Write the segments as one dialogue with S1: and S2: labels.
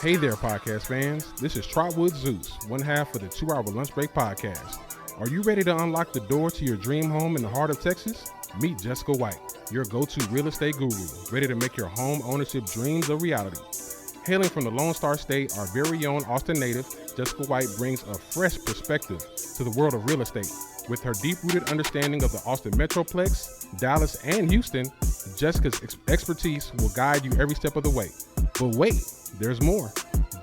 S1: Hey there, podcast fans. This is Trotwood Zeus, one half of the 2 Hour Lunch Break podcast. Are you ready to unlock the door to your dream home in the heart of Texas? Meet Jessica White, your go-to real estate guru, ready to make your home ownership dreams a reality. Hailing from the Lone Star State, our very own Austin native, Jessica White brings a fresh perspective to the world of real estate. With her deep-rooted understanding of the Austin Metroplex, Dallas, and Houston, Jessica's expertise will guide you every step of the way. But wait, there's more.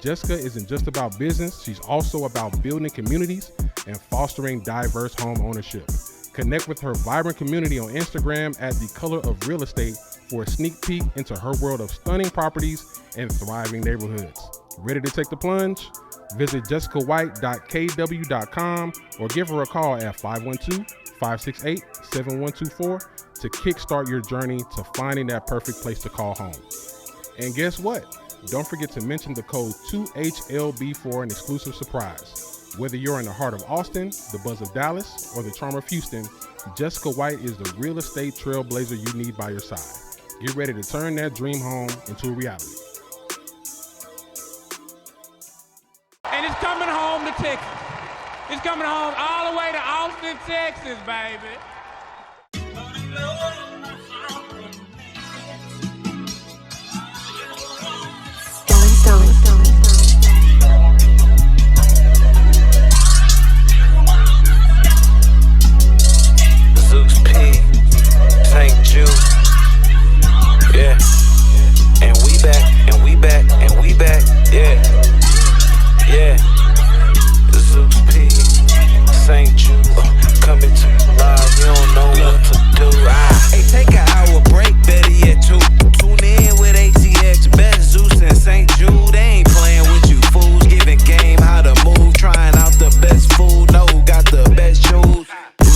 S1: Jessica isn't just about business, she's also about building communities and fostering diverse home ownership. Connect with her vibrant community on Instagram at The Color of Real Estate for a sneak peek into her world of stunning properties and thriving neighborhoods. Ready to take the plunge? Visit jessicawhite.kw.com or give her a call at 512-568-7124 to kickstart your journey to finding that perfect place to call home. And guess what? Don't forget to mention the code 2HLB for an exclusive surprise. Whether you're in the heart of Austin, the buzz of Dallas, or the charm of Houston, Jessica White is the real estate trailblazer you need by your side. Get ready to turn that dream home into a reality.
S2: And it's coming home to Texas. It's coming home all the way to Austin, Texas, baby.
S3: Yeah, and we back, and we back, and we back, yeah, yeah. Zeus P, St. Jude, coming to you live, you don't know what to do. Hey, take an hour break, better yet two. Tune in with ATX, best Zeus and St. Jude. They ain't playing with you fools, giving game how to move, trying out the best food, no, got the best shoes.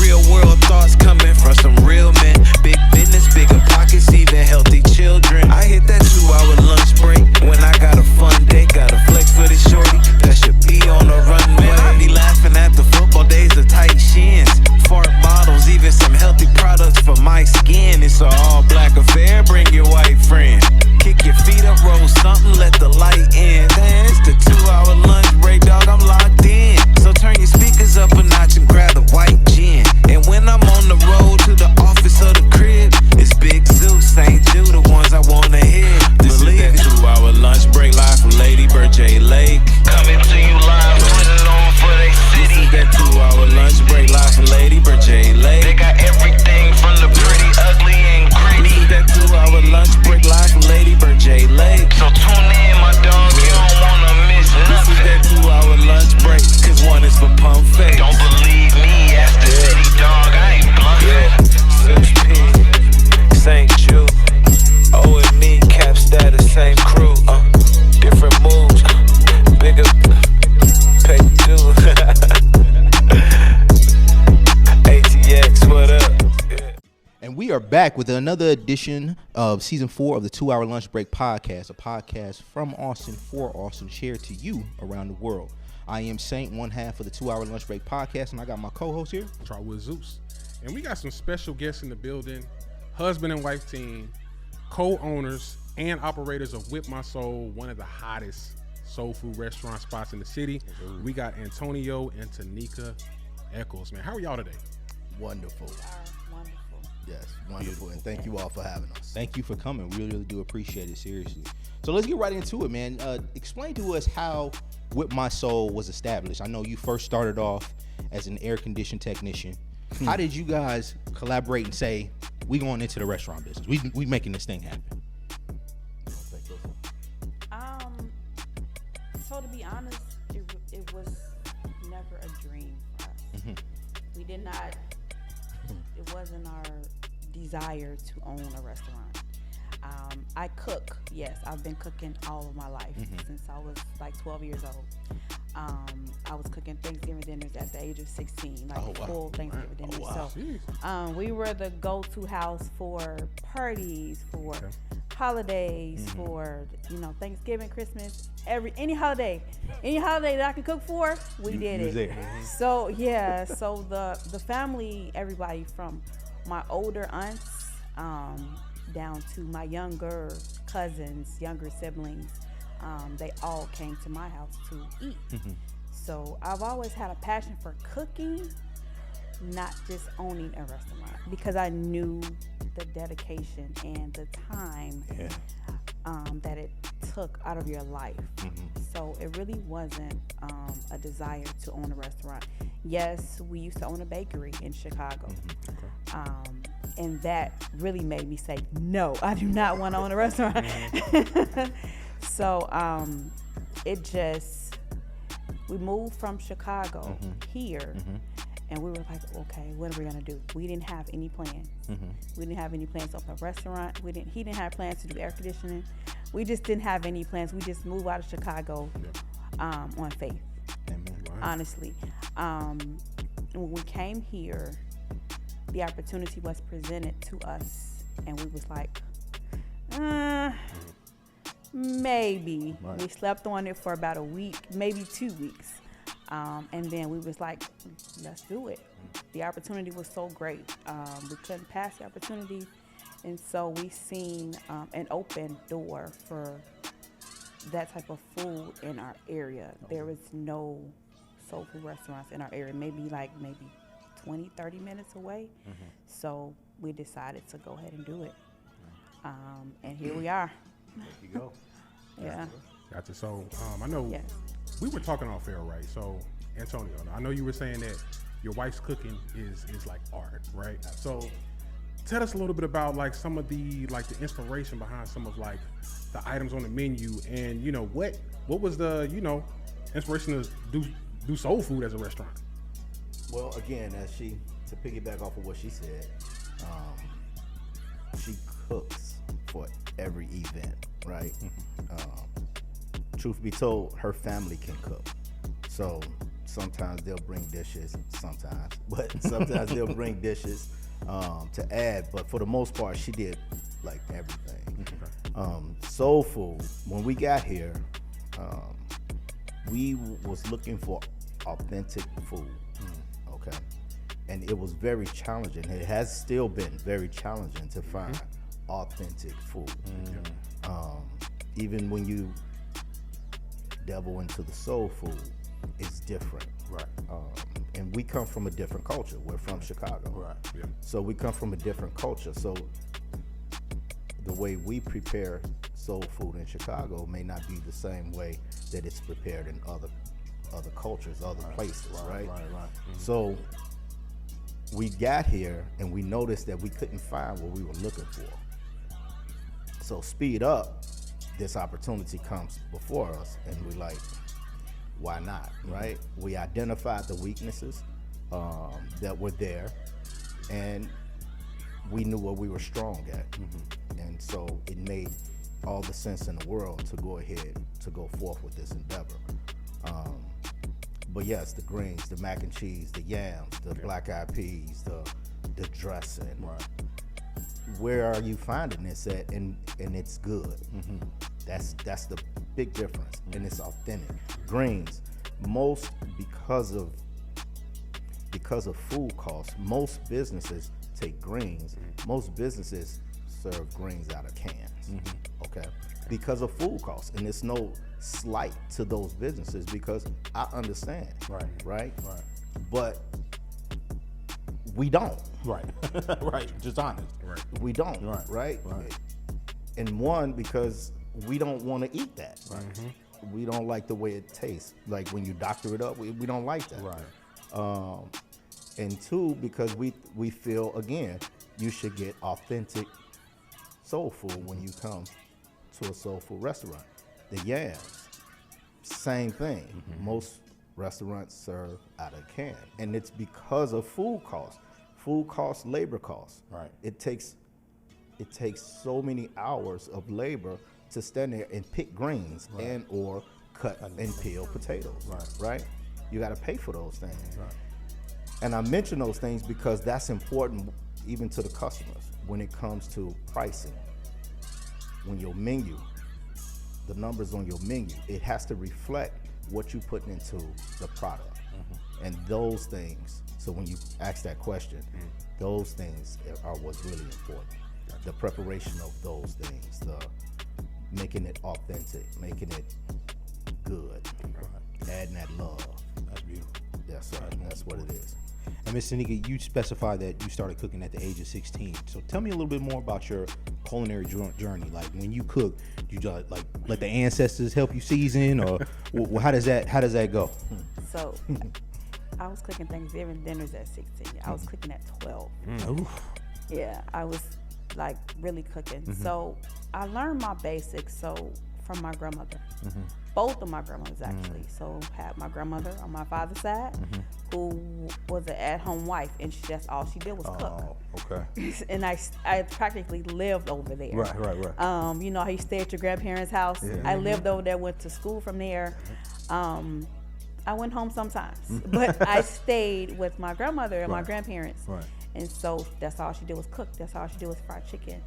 S3: Real world thoughts coming from some real men, big business, bigger pockets, even healthy children. I hit that 2 hour lunch break when I got a fun day. Got a flex for this shorty that should be on the runway. I be laughing at the football days of tight shins, fart bottles, even some healthy products for my skin. It's an all black affair, bring your white friend. Kick your feet up, roll something, let the light in. Man, it's the 2 hour lunch break, dog, I'm locked in. So turn your speakers up a notch and grab the white gin. And when I'm on the road to the office or the crib, it's Big Zeus, St. Jude, the ones I wanna hear. This is that 2 hour lunch break live from Lady Bird J Lake. Coming to you live, put it on for they city. This is that 2 hour lunch break live from Lady Bird J Lake. They got everything from the pretty, ugly, and gritty. This is that 2 hour lunch break live from Lady Bird J Lake. So tune in, my dog, you don't wanna miss nothing. This is that 2 hour lunch break, cause one is for pump face. Don't believe me, ask the city dog, I ain't bluffing. Yeah, Zeus P, St. Jude, O and me, cap status, same crew, different moves, bigger pay due. ATX, what up? Yeah.
S4: And we are back with another edition of season 4 of the 2 Hour Lunch Break podcast, a podcast from Austin for Austin, shared to you around the world. I am Saint, one half of the 2 Hour Lunch Break podcast, and I got my co-host here,
S1: Trotwood Zeus. And we got some special guests in the building, husband and wife team, co-owners and operators of Whip My Soul, one of the hottest soul food restaurant spots in the city. We got Antonio and Tia Echols. Man, how are y'all today?
S5: Wonderful.
S6: Wonderful.
S5: Yes, wonderful. And thank you all for having us.
S4: thank you for coming. We really do appreciate it, seriously. So let's get right into it, man. Explain to us how Whip My Soul was established. I know you first started off as an air conditioning technician. How did you guys collaborate and say, we going into the restaurant business? We making this thing happen?
S6: So to be honest, it was never a dream for us. We did not, it wasn't our desire to own a restaurant. I cook, yes. I've been cooking all of my life since I was like 12 years old. I was cooking Thanksgiving dinners at the age of 16, like full Thanksgiving dinners. So we were the go-to house for parties, for holidays, for Thanksgiving, Christmas, any holiday that I could cook for, we did it. So so the family, everybody from my older aunts down to my younger cousins, younger siblings, they all came to my house to eat. So I've always had a passion for cooking, not just owning a restaurant, because I knew the dedication and the time that it took out of your life. So it really wasn't a desire to own a restaurant. Yes, we used to own a bakery in Chicago. And that really made me say, no, I do not want to own a restaurant. So we moved from Chicago here, and we were like, okay, what are we gonna do? We didn't have any plans. We didn't have any plans to open a restaurant. He didn't have plans to do air conditioning. We just didn't have any plans. We just moved out of Chicago on faith. Honestly. When we came here, the opportunity was presented to us, and we was like, maybe. We slept on it for about a week, maybe 2 weeks. And then we was like, let's do it. The opportunity was so great. We couldn't pass the opportunity. And so we seen an open door for that type of food in our area. There was no soul food restaurants in our area, maybe 20, 30 minutes away. So we decided to go ahead and do it. And here we are.
S4: There you go.
S6: Yeah.
S1: Gotcha. So I know we were talking off air, right? So Antonio, I know you were saying that your wife's cooking is like art, right? So tell us a little bit about like some of the inspiration behind some of like the items on the menu, and what was the inspiration to do soul food as a restaurant?
S5: Well, again, to piggyback off of what she said, she cooks for every event, right? Truth be told, her family can cook. So sometimes they'll bring dishes, but sometimes they'll bring dishes to add. But for the most part, she did like everything. Soulful, when we got here, we was looking for authentic food. Okay. And it was very challenging. It has still been very challenging to find authentic food. Even when you delve into the soul food, it's different.
S4: Right.
S5: And we come from a different culture. We're from Chicago.
S4: Right. Yeah.
S5: So we come from a different culture. So the way we prepare soul food in Chicago may not be the same way that it's prepared in other cultures, other places, right? So we got here and we noticed that we couldn't find what we were looking for. So speed up, this opportunity comes before us, and we're like, why not, right? We identified the weaknesses that were there, and we knew what we were strong at. And so it made all the sense in the world to go ahead to go forth with this endeavor. But yes, the greens, the mac and cheese, the yams, the black eyed peas, the dressing. Right. Where are you finding this at? And it's good. That's the big difference, and it's authentic. Greens, because of food costs, most businesses take greens. Most businesses serve greens out of cans. Okay, because of food costs, and it's no slight to those businesses because I understand. Right. But we don't.
S4: Right. Right. Just honest. Right.
S5: We don't. Right. And one, because we don't want to eat that. We don't like the way it tastes. Like when you doctor it up, we don't like that.
S4: Right.
S5: And two, because we feel, again, you should get authentic soul food when you come to a soul food restaurant. The yams, same thing. Most restaurants serve out of can, and it's because of food costs. Food costs, labor costs. Right. It takes so many hours of labor to stand there and pick greens and or cut and peel potatoes. Right. You got to pay for those things. Right. And I mention those things because that's important even to the customers when it comes to pricing. When your menu, the numbers on your menu, it has to reflect what you put into the product. And those things, so when you ask that question, those things are what's really important. The preparation of those things, making it authentic, making it good, adding that love.
S4: That's beautiful.
S5: Yes, sir. That's what it is.
S4: And Miss Tanika, you specified that you started cooking at the age of 16. So tell me a little bit more about your culinary journey. Like when you cook, do you just like let the ancestors help you season, or how does that go?
S6: So I was cooking Thanksgiving dinners at 16. I was cooking at 12. Yeah, I was like really cooking. So I learned my basics from my grandmother. Both of my grandmothers actually. So had my grandmother on my father's side, who was an at-home wife, and that's all she did was cook.
S4: Oh, okay.
S6: And I practically lived over there.
S4: Right.
S6: You know how you stay at your grandparents' house.
S4: Yeah.
S6: I lived over there, went to school from there. I went home sometimes, but I stayed with my grandmother and my grandparents.
S4: Right.
S6: And so that's all she did was cook. That's all she did was fry chicken.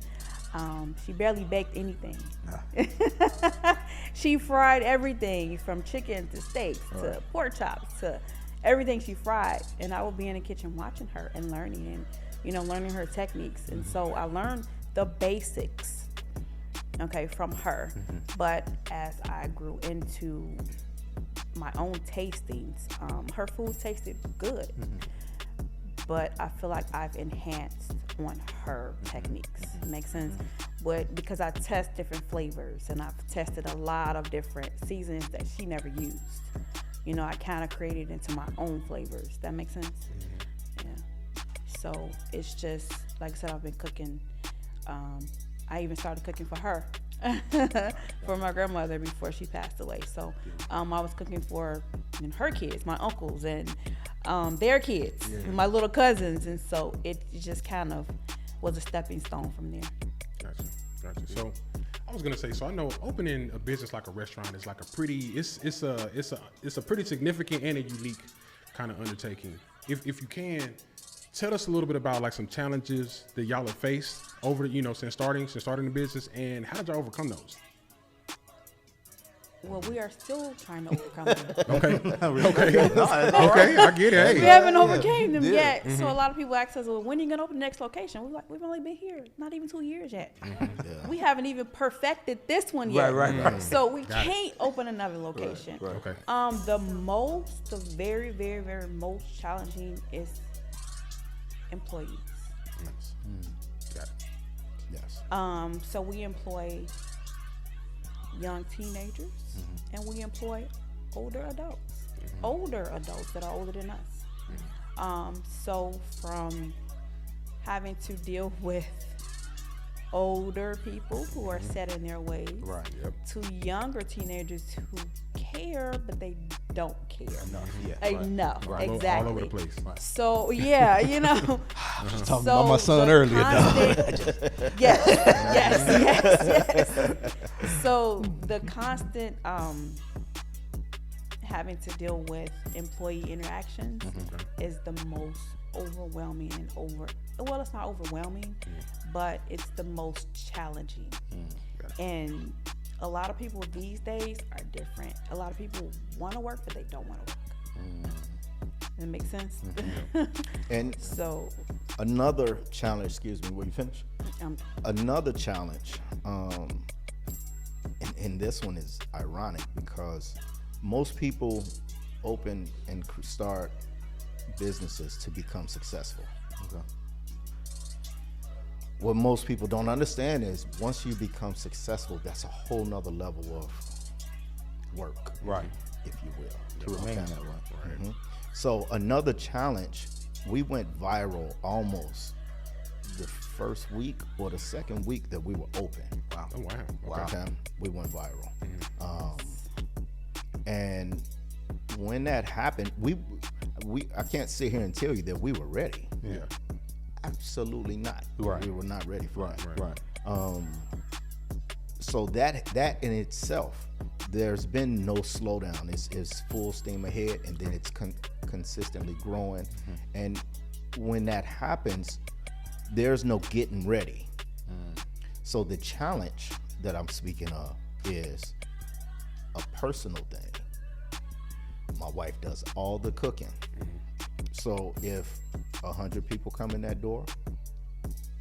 S6: She barely baked anything. She fried everything from chicken to steaks to pork chops to everything she fried. And I would be in the kitchen watching her and learning learning her techniques. And so I learned the basics, from her. But as I grew into my own tastings, her food tasted good. But I feel like I've enhanced on her techniques. Makes sense? But because I test different flavors and I've tested a lot of different seasonings that she never used. I kind of created into my own flavors. That makes sense? Yeah. So it's just, like I said, I've been cooking. I even started cooking for her, for my grandmother before she passed away. So I was cooking for her kids, my uncles, and their kids, my little cousins. And so it just kind of was a stepping stone from there.
S1: Gotcha. So I was gonna say, so I know opening a business like a restaurant is like a pretty, it's a pretty significant and a unique kind of undertaking. If you can, tell us a little bit about like some challenges that y'all have faced over since starting the business, and how did y'all overcome those?
S6: Well, we are still trying to overcome them.
S1: Okay, I get it. Hey.
S6: We haven't overcame them yet. So a lot of people ask us, well, when are you going to open the next location? We're like, we've only been here not even 2 years yet. We haven't even perfected this one yet.
S4: Right.
S6: So we can't open another location.
S4: Right.
S1: Okay.
S6: The very, very, very most challenging is employees.
S1: Nice. Got it.
S5: Yes.
S6: So we employ young teenagers, and we employ older adults that are older than us. So from having to deal with older people who are set in their ways, to younger teenagers who care, but they don't care enough.
S4: Right.
S6: Exactly.
S1: All over the place. Right.
S6: So yeah,
S4: I was talking about my son earlier,
S6: Yes. So the constant having to deal with employee interactions is the most overwhelming well, it's not overwhelming, but it's the most challenging. And a lot of people these days are different. A lot of people want to work, but they don't want to work. Does that make sense?
S5: And
S6: So
S5: another challenge, excuse me, will you finish? Another challenge, and this one is ironic because most people open and start businesses to become successful. What most people don't understand is once you become successful, that's a whole nother level of work, if you will,
S4: To remain that way.
S5: So another challenge, we went viral almost the first week or the second week that we were open.
S1: Oh, wow.
S5: Okay. We went viral. And when that happened, I can't sit here and tell you that we were ready.
S1: Yeah.
S5: Absolutely not.
S4: Right.
S5: We were not ready for that.
S4: Right.
S5: So that in itself, there's been no slowdown. It's full steam ahead, and then it's consistently growing. And when that happens, there's no getting ready. So the challenge that I'm speaking of is a personal thing. My wife does all the cooking. So if 100 people come in that door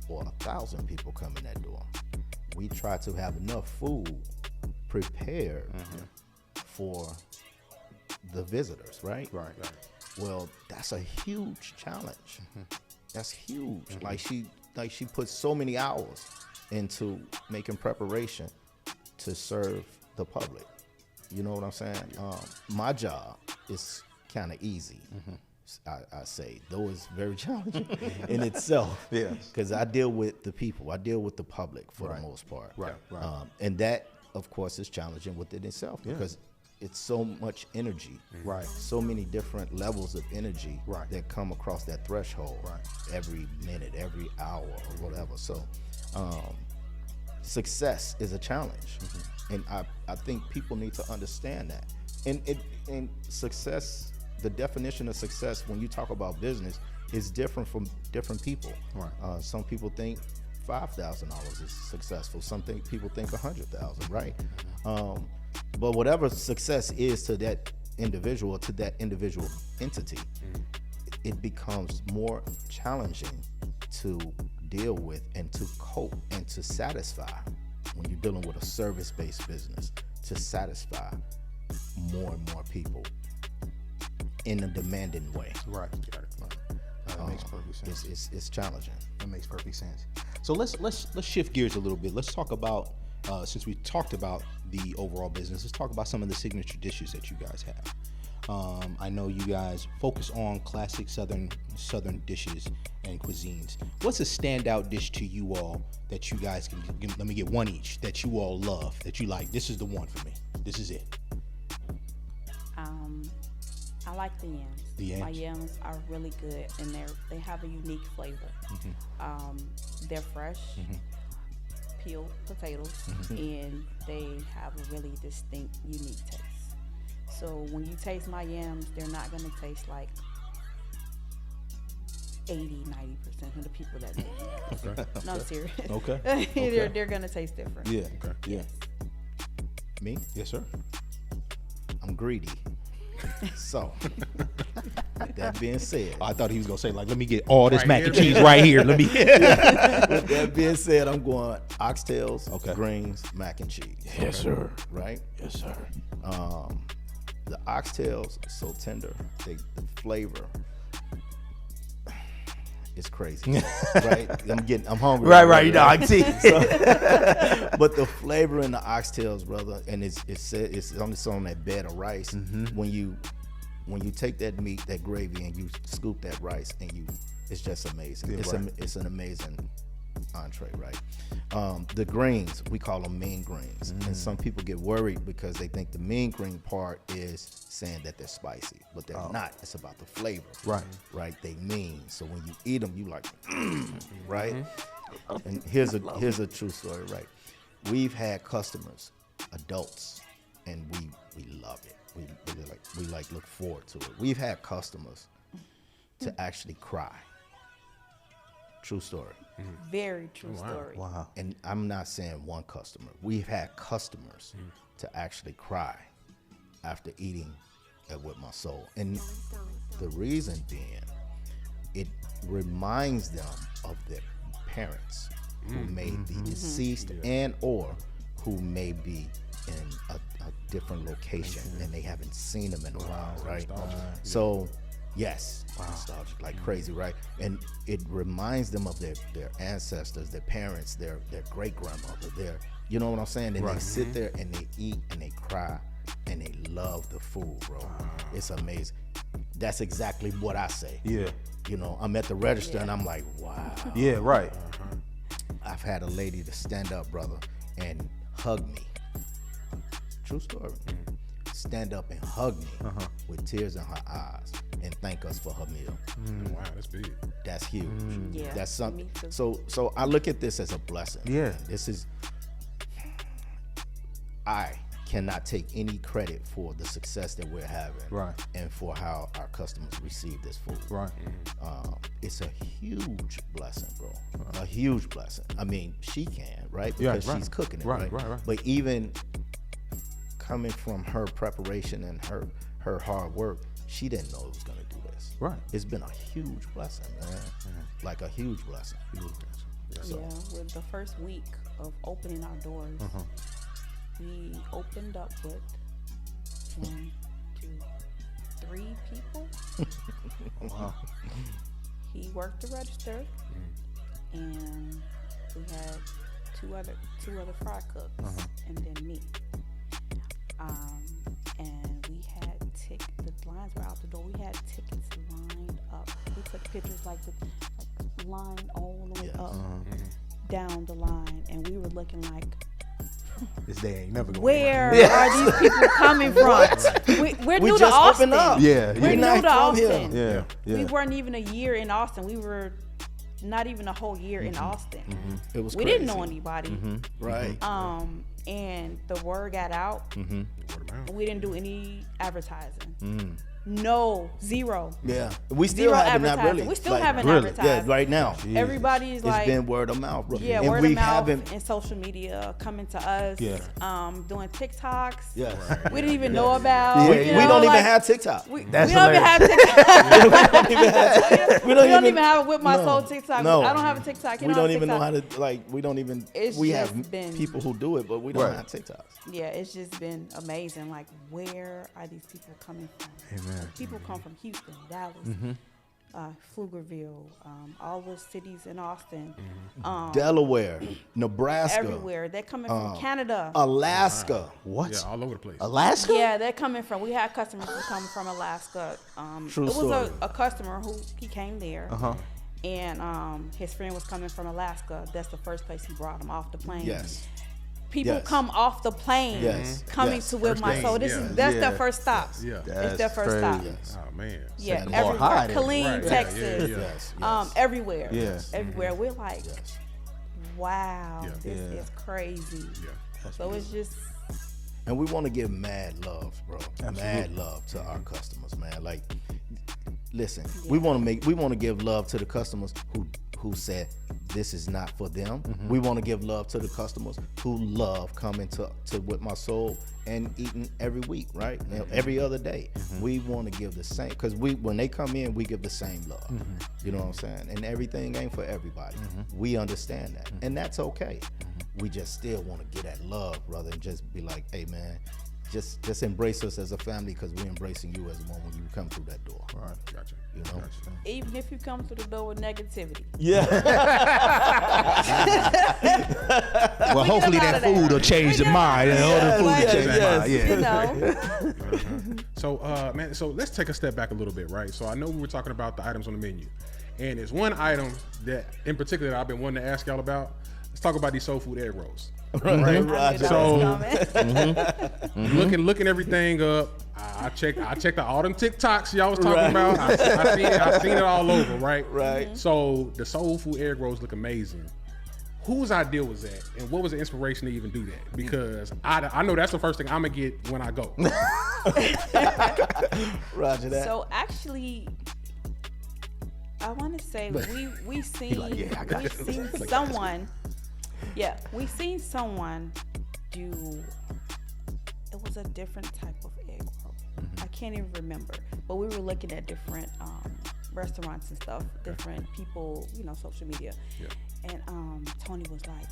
S5: or 1,000 people come in that door, we try to have enough food prepared for the visitors, right?
S4: Right.
S5: Well, that's a huge challenge. That's huge. Like she puts so many hours into making preparation to serve the public. You know what I'm saying? My job is kind of easy. I say, though it's very challenging in itself.
S4: Yes.
S5: Because I deal with the people. I deal with the public for the most part.
S4: Right.
S5: And that, of course, is challenging within itself because it's so much energy.
S4: Right.
S5: So many different levels of energy
S4: Right.
S5: that come across that threshold every minute, every hour, or whatever. So success is a challenge. And I think people need to understand that. And success, the definition of success when you talk about business is different from different people.
S4: Right.
S5: Some people think $5,000 is successful. People think 100,000, right? But whatever success is to that individual, to that individual entity, it becomes more challenging to deal with and to cope and to satisfy when you're dealing with a service-based business, to satisfy more and more people in a demanding way.
S4: Right. That makes perfect sense.
S5: It's challenging.
S4: That makes perfect sense. So let's shift gears a little bit. Let's talk about since we talked about the overall business, let's talk about some of the signature dishes that you guys have. I know you guys focus on classic southern dishes and cuisines. What's a standout dish to you all that you guys can let me get one each that you all love, that you like? This is the one for me. This is it.
S6: I like the yams.
S4: The yams?
S6: My yams are really good, and they have a unique flavor. They're fresh, peeled potatoes, and they have a really distinct, unique taste. So when you taste my yams, they're not going to taste like 80-90% of the people that make yams.
S1: Okay.
S6: No, I'm serious.
S4: Okay.
S6: They're going to taste different.
S4: Yeah. Okay. Yeah.
S5: Me?
S4: Yes, sir.
S5: I'm greedy. So, with that being said,
S4: I thought he was gonna say like, let me get all this
S1: Right
S4: mac
S1: here,
S4: and cheese right here. Let me.
S5: with that being said, I'm going oxtails,
S4: Okay.
S5: greens, mac and cheese.
S4: Yes, sir.
S5: Right?
S4: Yes, sir.
S5: The oxtails are so tender. The flavor is crazy. Right? I'm hungry.
S4: Right. You know, I can see.
S5: But the flavor in the oxtails, brother, and it's on that bed of rice. When you take that meat, that gravy, and you scoop that rice, and it's just amazing.
S4: Yeah,
S5: It's an amazing entree, right? The greens, we call them mean greens, and some people get worried because they think the mean green part is saying that they're spicy, but they're not. It's about the flavor, right? They mean. So when you eat them, you like, right? And here's a true story, right? We've had customers, adults, and we love it. We look forward to it. We've had customers to actually cry. True story.
S6: Very true story.
S4: Wow.
S5: And I'm not saying one customer. We've had customers to actually cry after eating at With My Soul. And the reason being, it reminds them of their parents who may be deceased and or who may be in a different location and they haven't seen them in a while, right? So, yes, nostalgic like crazy, right? And it reminds them of their ancestors, their parents, their great grandmother, you know what I'm saying? And they sit there and they eat and they cry and they love the food, bro. It's amazing. That's exactly what I say.
S4: Yeah.
S5: You know, I'm at the register and I'm like, wow.
S4: Yeah. Right.
S5: I've had a lady to stand up, brother, and hug me. True story. Stand up and hug me with tears in her eyes and thank us for her meal.
S1: Wow, that's big.
S5: That's huge.
S6: Yeah,
S5: That's something.
S6: me too.
S5: So I look at this as a blessing.
S4: Yeah.
S5: This is. I cannot take any credit for the success that we're having,
S4: Right.
S5: and for how our customers receive this food.
S4: Right.
S5: It's a huge blessing, bro. A huge blessing. I mean, she can, right?
S4: Yeah,
S5: Because
S4: right.
S5: she's cooking it,
S4: Right,
S5: right?
S4: right.
S5: But even coming from her preparation and her hard work, she didn't know it was gonna do this.
S4: Right.
S5: It's been a huge blessing, man. Like a huge blessing.
S6: Yeah, with the first week, of opening our doors, we opened up with 1, 2, 3 people.
S5: Wow.
S6: He worked the register, and we had two other fry cooks, and then me. And we had the lines were out the door. We had tickets lined up. We took pictures like line all the way up, down the line, and we were looking like,
S4: This day ain't never going.
S6: where are these people coming from? We're new to
S5: just
S6: Austin.
S5: opened up.
S4: Yeah,
S6: We're
S5: not
S6: new to
S5: from here.
S6: Austin.
S4: Yeah.
S6: We weren't even a year in Austin. We were not even a whole year in Austin.
S5: It was
S6: We
S5: crazy.
S6: didn't know anybody.
S5: Right.
S6: And the word got out.
S1: Word of mouth.
S6: We didn't do any advertising. No, zero.
S5: Yeah. We still
S6: Zero
S5: haven't, not
S6: advertising.
S5: really.
S6: We still
S5: like,
S6: haven't
S5: really.
S6: advertised.
S5: Yeah, right now.
S6: Everybody's
S5: It's
S6: like,
S5: been word of mouth, bro.
S6: yeah,
S5: and
S6: word
S5: we
S6: of mouth
S5: haven't.
S6: and social media coming to us.
S4: Yeah.
S6: Doing TikToks.
S5: Yes.
S6: We didn't even know about.
S5: Yeah,
S6: you
S5: we
S6: know,
S5: don't even
S6: like,
S5: have TikTok.
S6: We
S4: That's
S6: don't even have TikTok. We don't even have a With My Soul TikTok.
S5: No.
S6: I don't have a TikTok. You
S5: We
S6: know
S5: don't
S6: have
S5: even know
S6: TikTok?
S5: how to, like, we don't even,
S6: It's
S5: we
S6: just
S5: have
S6: been-
S5: people who do it, but we don't
S4: Right.
S5: have TikToks.
S6: Yeah, it's just been amazing. Like, where are these people coming from?
S4: Amen.
S6: People come from Houston, Dallas, Pflugerville, all the cities in Austin,
S5: Delaware, Nebraska,
S6: everywhere. They're coming from Canada.
S5: Alaska.
S4: What?
S1: Yeah, all over the place.
S4: Alaska?
S6: Yeah, they're coming from. We had customers who come from Alaska.
S5: True
S6: it was
S5: story.
S6: a customer who he came there, and his friend was coming from Alaska. That's the first place he brought him off the plane.
S5: Yes.
S6: People
S5: Yes.
S6: come off the plane,
S5: Yes.
S6: coming
S5: Yes.
S6: to With
S1: First
S6: My
S1: thing,
S6: Soul.
S1: yeah.
S6: That's
S4: Yeah.
S6: their first stop.
S1: Yeah.
S6: It's
S4: That's
S6: their first stop.
S4: crazy.
S1: Oh man.
S6: Yeah,
S5: Sand
S6: everywhere.
S4: high there.
S6: Killeen,
S1: Right. Yeah,
S6: Texas.
S1: yeah, yeah.
S5: Yes. Yes.
S6: Everywhere.
S4: Yeah.
S6: Everywhere. We're like,
S5: Yes.
S6: wow,
S1: Yeah.
S6: this
S4: Yeah.
S6: is crazy.
S1: Yeah.
S6: So it's just,
S5: And we want to give mad love, bro.
S4: Absolutely.
S5: Mad love to our customers, man. Like, listen, we want to give love to the customers who said this is not for them. We want to give love to the customers who love coming to With My Soul and eating every week, right? You know, every other day. We want to give the same, because when they come in, we give the same love. You know what I'm saying? And everything ain't for everybody. We understand that, and that's okay. We just still want to get that love, rather than just be like, hey man, just embrace us as a family, because we're embracing you as one when you come through that door.
S4: Right.
S1: Gotcha.
S5: You know?
S6: even if you come through the door with negativity.
S5: Yeah.
S4: Well,
S6: We
S4: hopefully
S6: get
S4: that
S6: them out of
S4: food
S6: there.
S4: will change your mind. The food will change your mind. Yeah.
S6: You know,
S1: So, man, so let's take a step back a little bit, right? So I know we were talking about the items on the menu, and there's one item that, in particular, that I've been wanting to ask y'all about. Let's talk about these soul food egg rolls.
S6: I knew that
S1: So-
S6: was coming.
S1: Looking everything up. I checked all them TikToks y'all was talking about. I seen it all over, right?
S5: Right.
S1: So the soul food egg rolls look amazing. Whose idea was that, and what was the inspiration to even do that? Because I know that's the first thing I'm gonna get when I go.
S5: Roger that.
S6: So actually, I want to say we seen someone. Yeah, we seen someone do. It was a different type of egg roll. I can't even remember, but we were looking at different restaurants and stuff, different people, social media.
S1: Yeah.
S6: And Tony was like,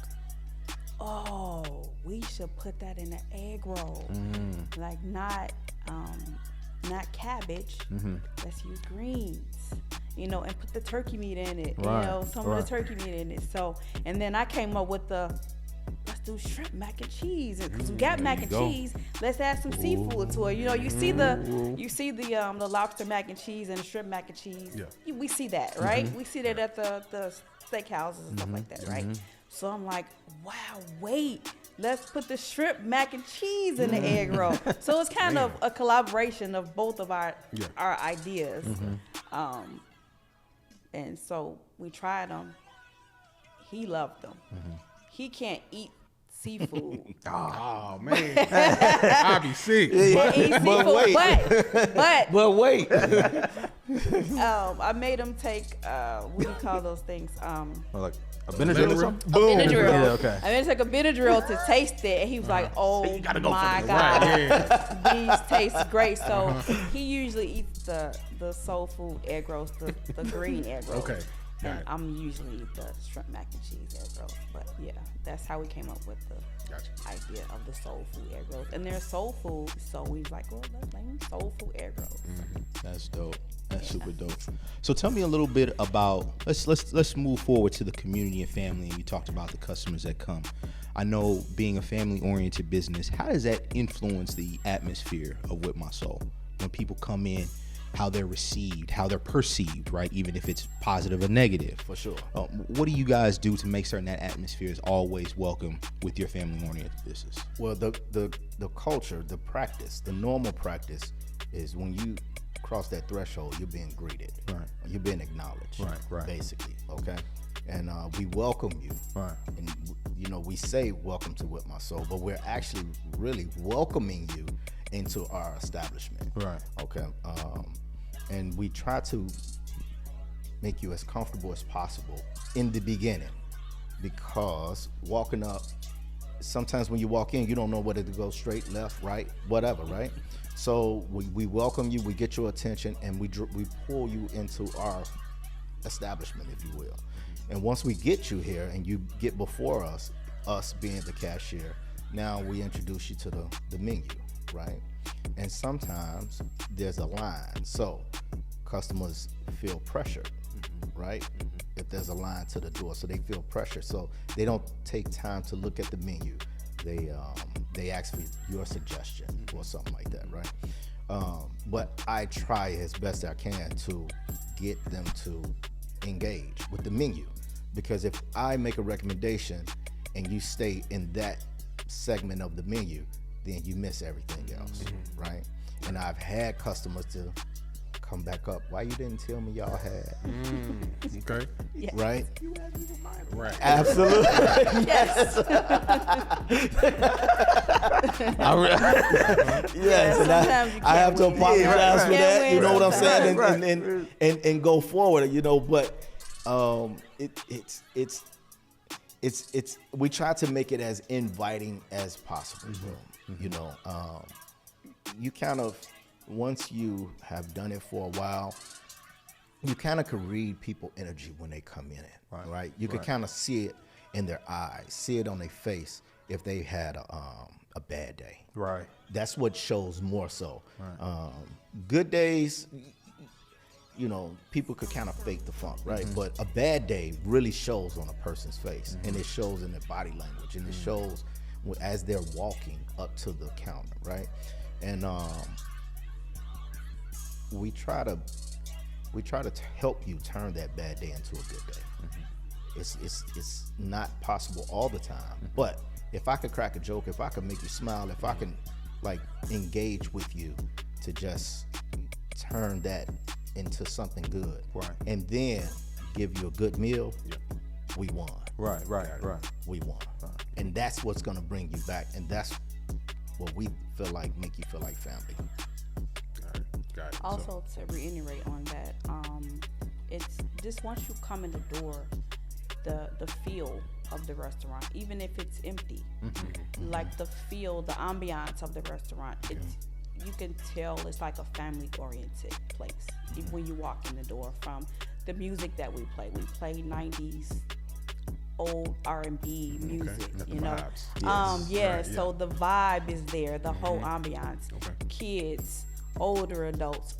S6: "Oh, we should put that in an egg roll, like not cabbage. Let's use greens, and put the turkey meat in it.
S4: Right,
S6: Some of the turkey meat in it. So, and then I came up with let's do shrimp mac and cheese, and because we got mac and cheese, let's add some seafood to it. You see the lobster mac and cheese and the shrimp mac and cheese.
S1: Yeah.
S6: We see that, right? We see that at the steakhouses and stuff like that, right? So I'm like, wow, wait, let's put the shrimp mac and cheese in the egg roll. So it's kind of a collaboration of both of our ideas. And so we tried them. He loved them. He can't eat seafood.
S1: Oh man, I'll be sick.
S6: Can't eat seafood, but
S5: wait.
S6: I made him take what do you call those things?
S4: Like a Benadryl or something?
S6: Benadryl.
S4: Yeah, okay.
S6: I made him take a Benadryl to taste it, and he was like, "Oh my God,
S1: Right, yeah.
S6: these taste great." So he usually eats the soul food egg rolls, the green egg rolls.
S1: Okay.
S6: And I'm usually the shrimp mac and cheese egg rolls. But yeah, that's how we came up with the idea of the soul food egg rolls. And they're soul food, so we was like, well, let's make them soul food egg rolls.
S4: That's dope. That's super dope. So tell me a little bit about let's move forward to the community and family. And you talked about the customers that come. I know being a family-oriented business, how does that influence the atmosphere of With My Soul? When people come in, how they're received, how they're perceived, right? Even if it's positive or negative.
S5: For sure.
S4: What do you guys do to make certain that atmosphere is always welcome with your family-oriented business?
S5: Well, the culture, the practice, the normal practice is when you cross that threshold, you're being greeted.
S4: Right.
S5: You're being acknowledged.
S4: Right.
S5: Basically, okay? And we welcome you.
S4: Right.
S5: And, you know, we say welcome to With My Soul, but we're actually really welcoming you into our establishment.
S4: Right.
S5: Okay. And we try to make you as comfortable as possible in the beginning, because walking up, sometimes when you walk in, you don't know whether to go straight, left, right, whatever, right? So we welcome you, we get your attention, and we pull you into our establishment, if you will. And once we get you here and you get before us being the cashier, now we introduce you to the menu, right? And sometimes there's a line, so customers feel pressured, right? If there's a line to the door, so they feel pressure, so they don't take time to look at the menu. They ask for your suggestion or something like that, right? But I try as best I can to get them to engage with the menu, because if I make a recommendation and you stay in that segment of the menu, then you miss everything else, right? And I've had customers to come back up. Why you didn't tell me y'all had?
S1: Okay.
S6: Yes.
S5: Right?
S1: Right.
S5: Absolutely.
S6: Yes.
S5: Yes, and
S6: sometimes you
S5: I have to
S6: can't win.
S5: apologize for
S6: Can't
S5: that.
S6: win
S5: You know what I'm saying?
S6: sometimes.
S5: And go forward. You know, but it's we try to make it as inviting as possible. You know, you kind of, once you have done it for a while, you kind of can read people's energy when they come in it, right? You can kind of see it in their eyes, see it on their face if they had a bad day.
S4: Right.
S5: That's what shows more so. Good days, you know, people could kind of fake the funk, right? But a bad day really shows on a person's face, and it shows in their body language, and it shows as they're walking up to the counter, right? And we try to help you turn that bad day into a good day. It's not possible all the time, but if I could crack a joke, if I could make you smile, if I can like engage with you to just turn that into something good, and then give you a good meal, we won.
S4: Right.
S5: We won. And that's what's gonna bring you back, and that's what we feel like make you feel like family.
S1: Got it.
S6: Also, to reiterate on that, it's just once you come in the door, the feel of the restaurant, even if it's empty, like the feel, the ambiance of the restaurant, you can tell it's like a family-oriented place. Even when you walk in the door, from the music that we play 90s old R&B music, you know.
S1: Vibes.
S6: So the vibe is there, the whole ambiance. Kids, older adults,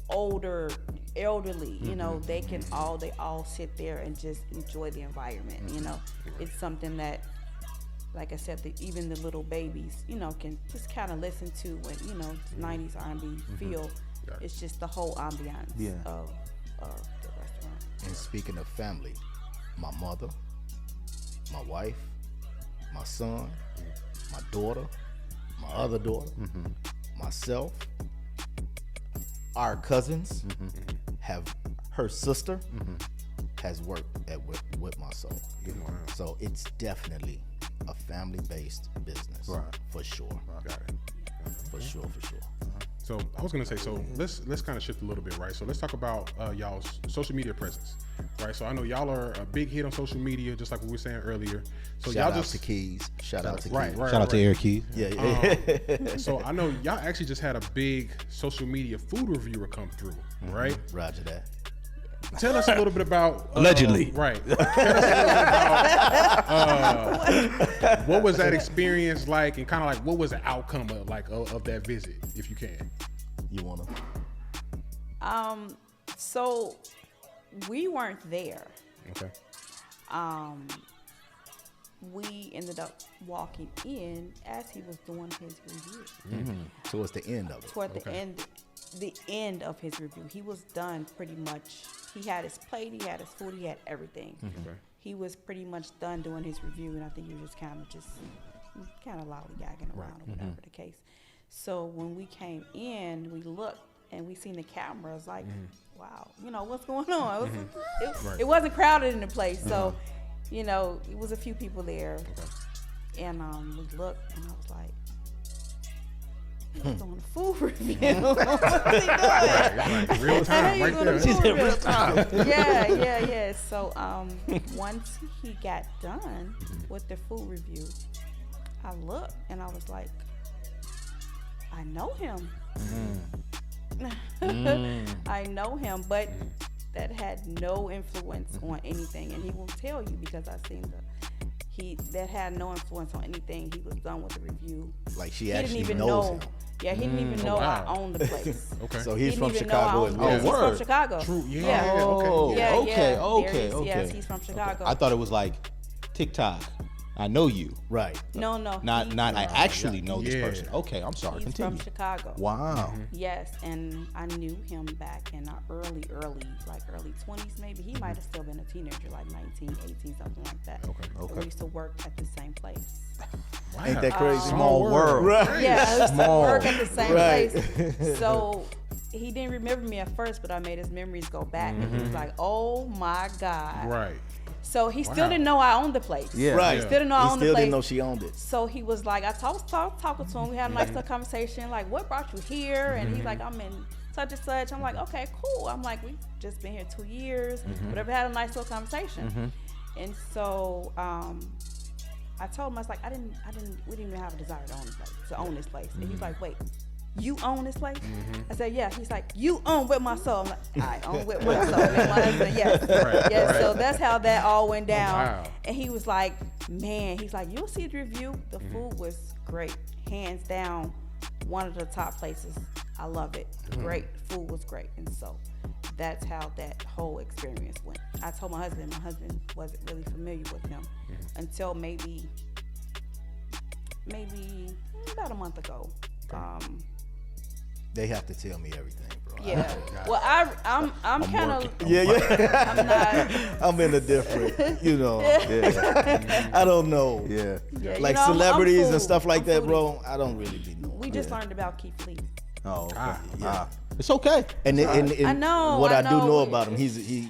S6: elderly, you know, they all sit there and just enjoy the environment, you know. It's something that, like I said, even the little babies, you know, can just kind of listen to when, you know, 90s R&B feel. It's just the whole ambiance of the restaurant.
S5: And speaking of family, my mother, my wife, my son, my daughter, my other daughter, myself, our cousins have, her sister has worked at With My Soul. So it's definitely a family-based business, for sure.
S1: Got it.
S5: For sure.
S1: So I was gonna say, so let's kind of shift a little bit, right? So let's talk about y'all's social media presence, right? So I know y'all are a big hit on social media, just like we were saying earlier. So
S5: Shout
S1: y'all
S5: out to Keys. Shout out to
S1: right,
S5: Keys.
S1: right,
S4: Shout out to Eric Keys.
S5: Yeah.
S1: So I know y'all actually just had a big social media food reviewer come through, right?
S5: Roger that.
S1: Tell us a little bit about
S4: Allegedly.
S1: Right. Tell us a little bit about what was that experience like, and kind of like what was the outcome of that visit, if you can.
S5: You wanna?
S6: So we weren't there.
S1: Okay.
S6: We ended up walking in as he was doing his review.
S5: Towards the end of it.
S6: Toward the end of his review, he was done pretty much. He had his plate, he had his food, he had everything.
S1: Okay.
S6: He was pretty much done doing his review, and I think he was just kind of lollygagging around or whatever the case. So when we came in, we looked and we seen the cameras. Like, wow, what's going on? It wasn't crowded in the place, so it was a few people there. Okay. And we looked, and I was like, he's doing a food review. What's he doing?
S1: Right. Real time, right there.
S5: She said real time.
S6: Yeah. So once he got done with the food review, I looked and I was like, I know him. I know him, but that had no influence on anything, and he will tell you because I've seen that had no influence on anything. He was done with the review.
S5: Like
S6: He
S5: actually
S6: didn't even
S5: knows
S6: know.
S5: him.
S6: Yeah, he didn't even know
S1: wow.
S6: I owned the place.
S1: Okay.
S5: So
S6: He
S5: he's
S6: didn't
S5: from
S6: even know I
S5: Chicago
S6: owned
S5: as
S6: the
S5: well.
S6: place. He's
S4: word.
S6: from Chicago.
S1: True. Yeah.
S6: Yeah.
S1: Okay.
S6: Yeah,
S4: okay.
S6: Yes, he's from Chicago.
S4: I thought it was like TikTok. I know you.
S5: Right.
S6: No.
S4: Not I actually know this
S1: Yeah.
S4: person. Okay, I'm sorry.
S6: He's
S4: Continue.
S6: from Chicago.
S4: Wow.
S6: Yes, and I knew him back in our early 20s maybe. He might have still been a teenager, like 19, 18, something like that.
S1: Okay.
S6: We used to work at the same place.
S1: Wow.
S5: Ain't that crazy?
S4: Small world.
S5: Right.
S6: Yeah, I used to
S4: Small.
S6: work at the same
S5: Right.
S6: place. So he didn't remember me at first, but I made his memories go back. And he was like, oh my God.
S1: Right.
S6: So he
S1: Wow.
S6: still didn't know I owned the place.
S4: Yeah.
S5: Right.
S6: Still didn't know I
S5: He
S6: owned the
S5: still
S6: place.
S5: didn't know she owned it.
S6: So he was like, I talking to him. We had a nice little conversation. Like, what brought you here? And he's like, I'm in such and such. I'm like, okay, cool. I'm like, we've just been here 2 years. Whatever. Had a nice little conversation. And so I told him, I was like, we didn't even have a desire to own this place. And he's like, wait, you own this place? I said, yeah. He's like, you own with my soul. I'm like, I own with my soul. And my husband, yes.
S1: Right,
S6: Yes.
S1: right.
S6: So that's how that all went down.
S1: Wow.
S6: And he was like, man, he's like, you'll see the review. The food was great. Hands down, one of the top places. I love it. Great. Food was great. And so that's how that whole experience went. I told my husband wasn't really familiar with him until maybe about a month ago.
S5: They have to tell me everything, bro.
S6: Yeah. Well, I'm kind of.
S5: Yeah.
S6: I'm not.
S5: I'm in a different, I don't know.
S4: Yeah.
S6: Yeah,
S5: Like
S6: I'm
S5: celebrities
S6: food.
S5: and stuff like
S6: I'm
S5: that,
S6: foodie.
S5: bro. I don't really be knowing.
S6: We just learned about Keith Lee.
S4: Oh, okay.
S5: Yeah.
S4: It's okay.
S5: And
S6: I know,
S5: what
S6: I
S5: I do know
S6: know.
S5: about him, he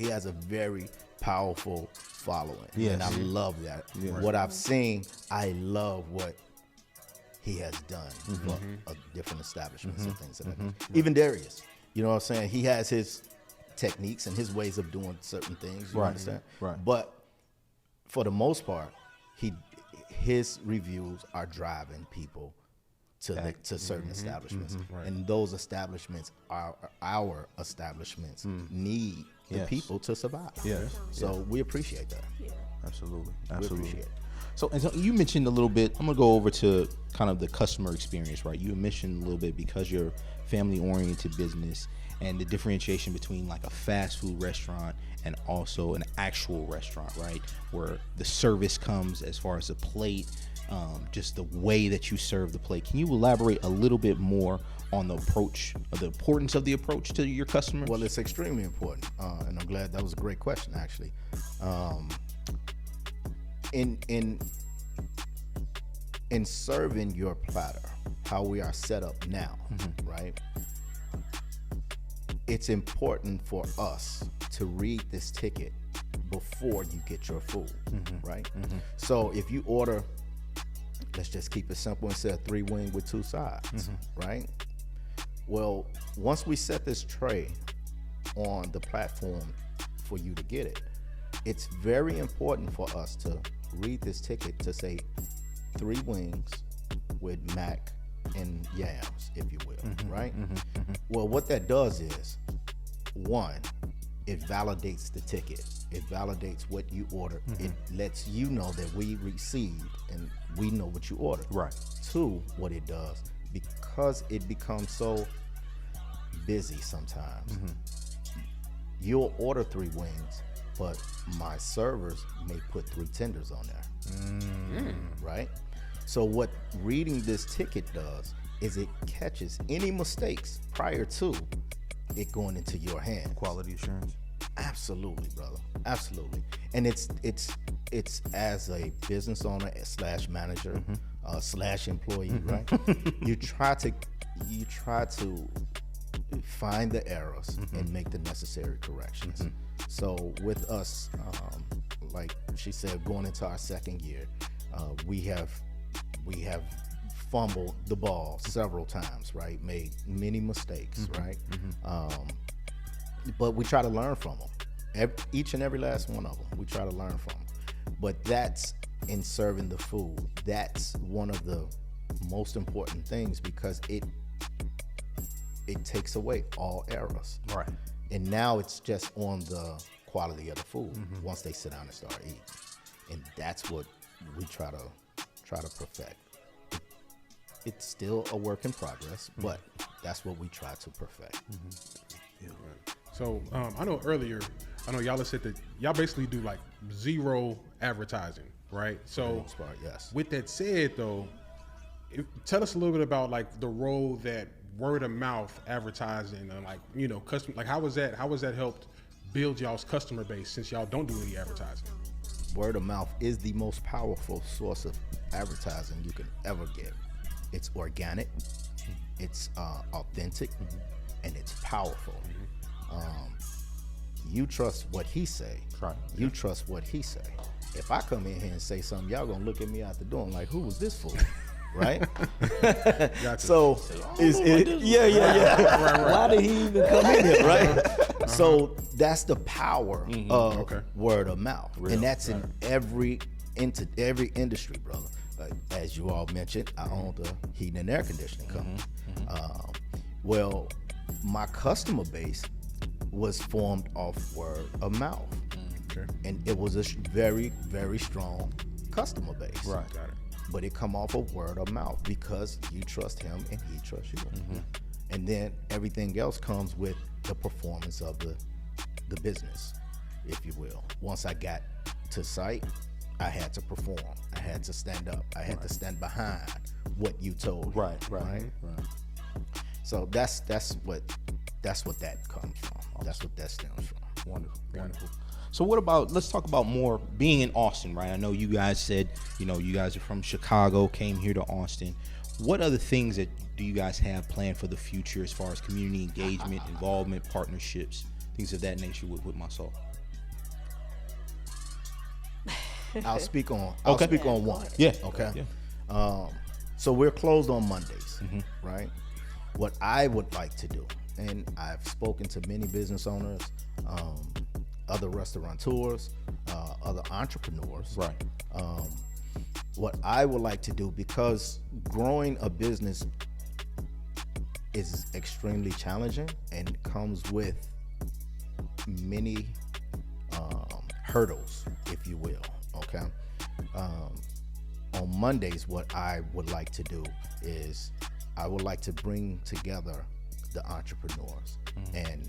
S5: has a very powerful following.
S4: Yes.
S5: And I love that.
S4: Yeah.
S5: What I've seen, I love what he has done for different establishments and things like that. Even Darius, you know what I'm saying? He has his techniques and his ways of doing certain things. You understand?
S4: Right.
S5: But for the most part, his reviews are driving people to certain establishments, and those establishments are our establishments need the
S4: Yes.
S5: people to survive.
S4: Yes.
S5: So we appreciate that.
S4: Absolutely.
S5: We
S4: Absolutely.
S5: appreciate it.
S4: So you mentioned a little bit, I'm going to go over to kind of the customer experience, right? You mentioned a little bit because you're family-oriented business and the differentiation between like a fast food restaurant and also an actual restaurant, right? Where the service comes as far as the plate, just the way that you serve the plate. Can you elaborate a little bit more on the approach, or the importance of the approach to your customers?
S5: Well, it's extremely important, and I'm glad that was a great question, actually. In serving your platter, how we are set up now, right? It's important for us to read this ticket before you get your food, right? So if you order, let's just keep it simple and say a 3-wing with 2 sides, right? Well, once we set this tray on the platform for you to get it, it's very important for us to read this ticket to say 3 wings with mac and yams, if you will, right? Well, what that does is, one, it validates the ticket. It validates what you ordered. It lets you know that we received and we know what you ordered.
S4: Right.
S5: Two, what it does, because it becomes so busy sometimes, you'll order 3 wings, but my servers may put 3 tenders on there. Right? So what reading this ticket does is it catches any mistakes prior to it going into your hands.
S4: Quality assurance.
S5: Absolutely, brother. Absolutely. And it's as a business owner / manager / employee, right? you try to find the errors and make the necessary corrections. So with us, like she said, going into our 2nd year, we have fumbled the ball several times, right? Made many mistakes, right? But we try to learn from them. Each and every last one of them, we try to learn from them. But that's in serving the food. That's one of the most important things because it takes away all errors.
S4: Right.
S5: And now it's just on the quality of the food once they sit down and start eating. And that's what we try to perfect. It's still a work in progress, but that's what we try to perfect.
S1: So I know earlier, y'all had said that y'all basically do like 0 advertising, right?
S5: For the
S1: So
S5: most part, yes.
S1: with that said, though, tell us a little bit about like the role that word of mouth advertising and like custom, like how was that helped build y'all's customer base since y'all don't do any advertising?
S5: Word of mouth is the most powerful source of advertising you can ever get. It's organic, it's authentic, and it's powerful. You trust what he say.
S4: Right.
S5: You trust what he say. If I come in here and say something, y'all gonna look at me out the door and like, who was this fool? Right?
S1: Gotcha.
S5: So
S4: Yeah.
S5: why did he even come in here, right? So that's the power of word of mouth. And that's in every industry, brother. As you all mentioned, I own the heating and air conditioning company. Well, my customer base was formed off word of mouth. And it was a very, very strong customer base.
S4: Right. Got it.
S5: But it come off of word of mouth because you trust him and he trusts you. And then everything else comes with the performance of the business, if you will. Once I got to site, I had to perform. I had to stand up. I had to stand behind what you told me. Right. So that's what that comes from. Awesome. That's what that stems from.
S4: Wonderful. So what about, let's talk about more being in Austin, right? I know you guys said, you guys are from Chicago, came here to Austin. What other things do you guys have planned for the future as far as community engagement, involvement, partnerships, things of that nature with my soul?
S5: I'll speak on one.
S4: Yeah.
S5: Okay.
S4: Yeah.
S5: So we're closed on Mondays, right? What I would like to do, and I've spoken to many business owners, other restaurateurs, other entrepreneurs.
S4: Right.
S5: What I would like to do, because growing a business is extremely challenging and comes with many hurdles, if you will. Okay. On Mondays, what I would like to do is I would like to bring together the entrepreneurs and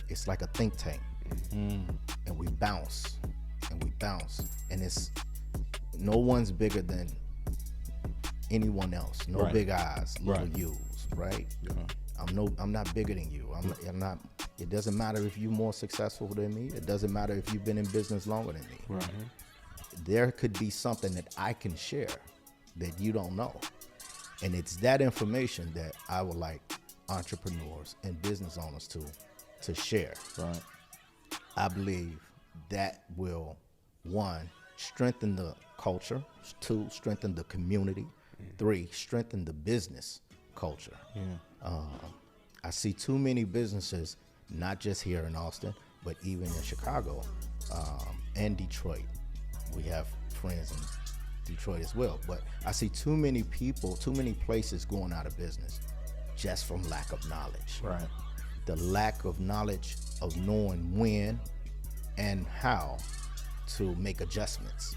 S5: it's like a think tank, and we bounce and it's no one's bigger than anyone else. No big eyes, little U's, right? I'm not bigger than you. I'm not. It doesn't matter if you're more successful than me. It doesn't matter if you've been in business longer than me.
S4: Right.
S5: There could be something that I can share that you don't know, and it's that information that I would like entrepreneurs and business owners to share.
S4: Right.
S5: I believe that will, 1, strengthen the culture, 2, strengthen the community, 3, strengthen the business culture.
S4: Yeah.
S5: I see too many businesses, not just here in Austin, but even in Chicago and Detroit. We have friends in Detroit as well, but I see too many people, too many places going out of business just from lack of knowledge.
S4: Right.
S5: the lack of knowledge of knowing when and how to make adjustments.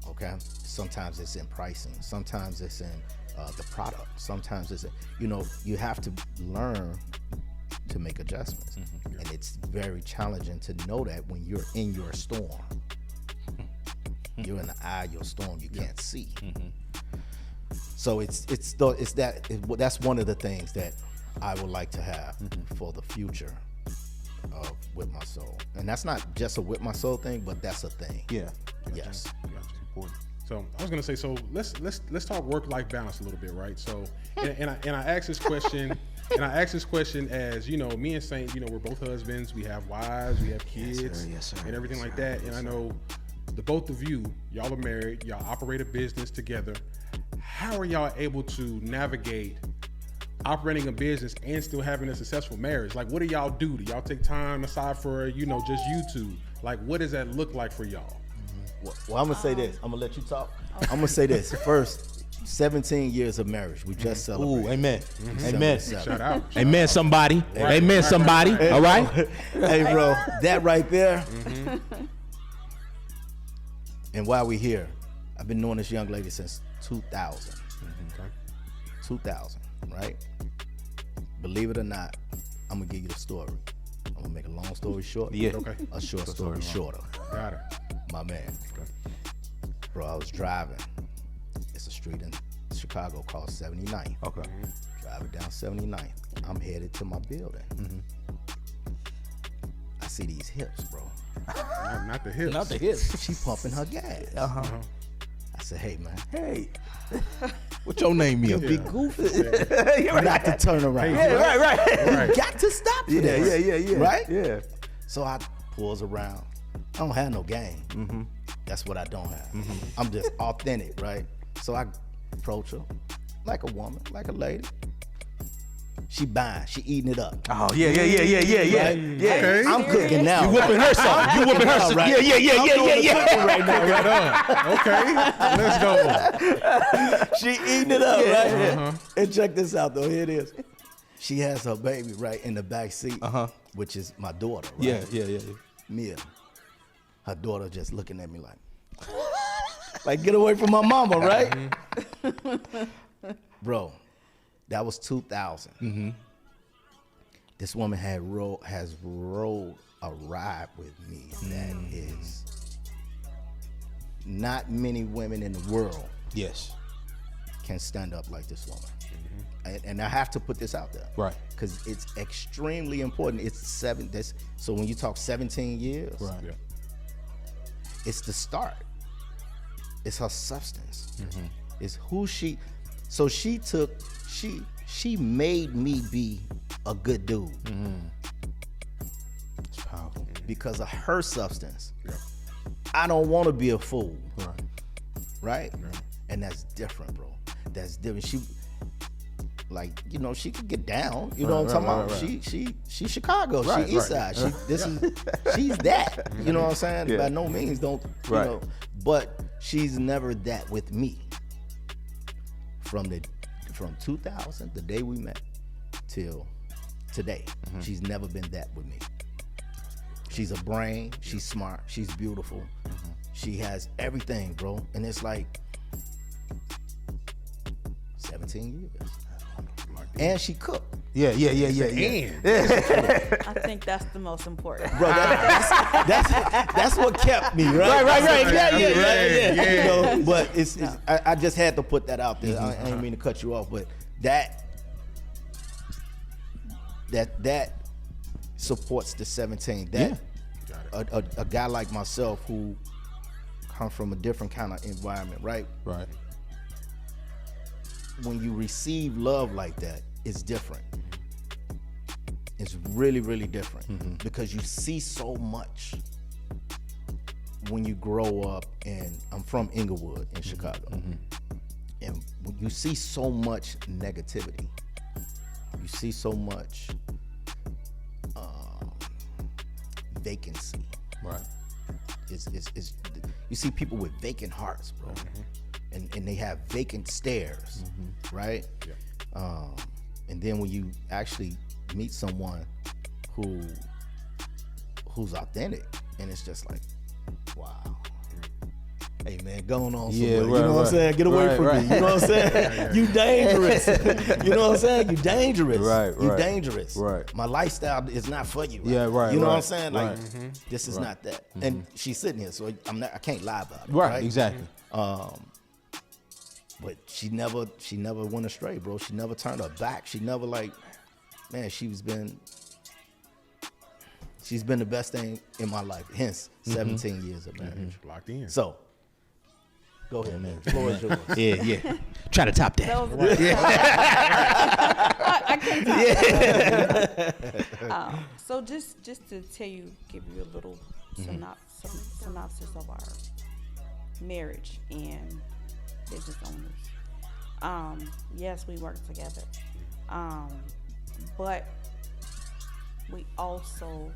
S5: Okay, sometimes it's in pricing, sometimes it's in the product, sometimes it's in, you have to learn to make adjustments. And it's very challenging to know that when you're in your storm. You're in the eye of your storm, you can't see. So that's one of the things that I would like to have for the future of With My Soul. And that's not just a With My Soul thing, but that's a thing.
S4: Yeah.
S5: Yes.
S1: Important. So I was gonna say, so let's talk work-life balance a little bit, right? So and I asked this question, as me and Saint, we're both husbands, we have wives, we have kids,
S4: Yes, sir.
S1: and everything like that. And I know the both of you, y'all are married, y'all operate a business together. How are y'all able to navigate operating a business and still having a successful marriage? Like, what do y'all do? Do y'all take time aside for just you two? Like, what does that look like for y'all?
S5: Well, I'm gonna say this. I'm gonna let you talk. I'm gonna say this first. 17 years of marriage. We just celebrated.
S4: Ooh, amen.
S5: Amen.
S1: Shout out.
S4: Amen, somebody. Amen, somebody. All right.
S5: Hey, bro, that right there. And while we're here, I've been knowing this young lady since 2000. 2000, right? Believe it or not, I'm gonna give you the story. I'm gonna make a long story short.
S4: Yeah.
S1: Okay.
S5: A short story shorter.
S1: Got it.
S5: My man. Bro, I was driving. It's a street in Chicago called 79th.
S4: Okay.
S5: Driving down 79th. I'm headed to my building. I see these hips, bro.
S1: Not the hips.
S4: Not the hips.
S5: She pumping her gas. I said, hey, man.
S4: Hey. What your name is?
S5: Be goofy. Not to turn around.
S4: Right.
S5: You got to stop for this.
S4: Yeah.
S5: Right?
S4: Yeah.
S5: So I pulls around. I don't have no game. That's what I don't have. I'm just authentic, right? So I approach her like a woman, like a lady. She buying, she eating it up.
S4: Oh, yeah.
S5: Right?
S1: Okay.
S5: I'm cooking now.
S4: You whooping her something. You whooping her something.
S5: Right?
S4: Yeah.
S5: Right now.
S1: Okay. Let's go.
S5: She eating it up, right? And check this out, though. Here it is. She has her baby right in the back seat, which is my daughter, right?
S4: Yeah.
S5: Mia. Her daughter just looking at me like get away from my mama, right? Bro, that was 2000. This woman has rode a ride with me that is not many women in the world
S4: Yes.
S5: can stand up like this woman. And I have to put this out there.
S4: Right.
S5: Because it's extremely important. So when you talk 17 years,
S4: Right.
S1: Yeah.
S5: it's the start. It's her substance. It's who she. So she made me be a good dude
S4: It's powerful.
S5: because of her substance.
S1: Yeah.
S5: I don't want to be a fool,
S4: Right.
S5: right? And that's different, bro. That's different. She, like, she could get down. You know what I'm talking about? She Chicago.
S4: Right,
S5: she East Side. She's that. You know what I'm saying?
S4: Yeah.
S5: By no means don't.
S4: Right.
S5: But she's never that with me. From 2000, the day we met, till today, she's never been that with me. She's a brain. She's smart. She's beautiful. She has everything, bro. And it's like 17 years. And she cooked.
S4: Yeah.
S1: And
S6: I think that's the most important.
S5: Bro, that's what kept me, right?
S4: Right. Yeah.
S5: But I just had to put that out there. I didn't mean to cut you off, but that supports the 17. That a guy like myself who comes from a different kind of environment, right?
S4: Right.
S5: When you receive love like that, it's different. It's really, really different because you see so much when you grow up. And I'm from Inglewood in Chicago, and when you see so much negativity, you see so much vacancy.
S4: Right.
S5: It's you see people with vacant hearts, bro, and they have vacant stares, right?
S1: Yeah.
S5: And then when you actually meet someone who's authentic, and it's just like, wow. Hey man, going on
S4: Yeah,
S5: somewhere.
S4: right,
S5: You know what I'm saying? Get away from me. You know what I'm saying? You dangerous. You know what I'm saying? You dangerous. You dangerous.
S4: Right.
S5: My lifestyle is not for you.
S4: Yeah, right,
S5: You know
S4: right,
S5: what I'm saying? Like,
S4: right.
S5: this is not that. And she's sitting here, so I can't lie about it.
S4: Right, exactly.
S5: But she never went astray, bro. She never turned her back. She never man, she's been the best thing in my life. Hence, 17 years of marriage.
S1: Locked in.
S5: So, go ahead, man. The floor is yours.
S4: Yeah. Try to top that.
S6: I can't talk. So just to tell you, give you a little synopsis of our marriage and business owners. Yes, we work together, but we also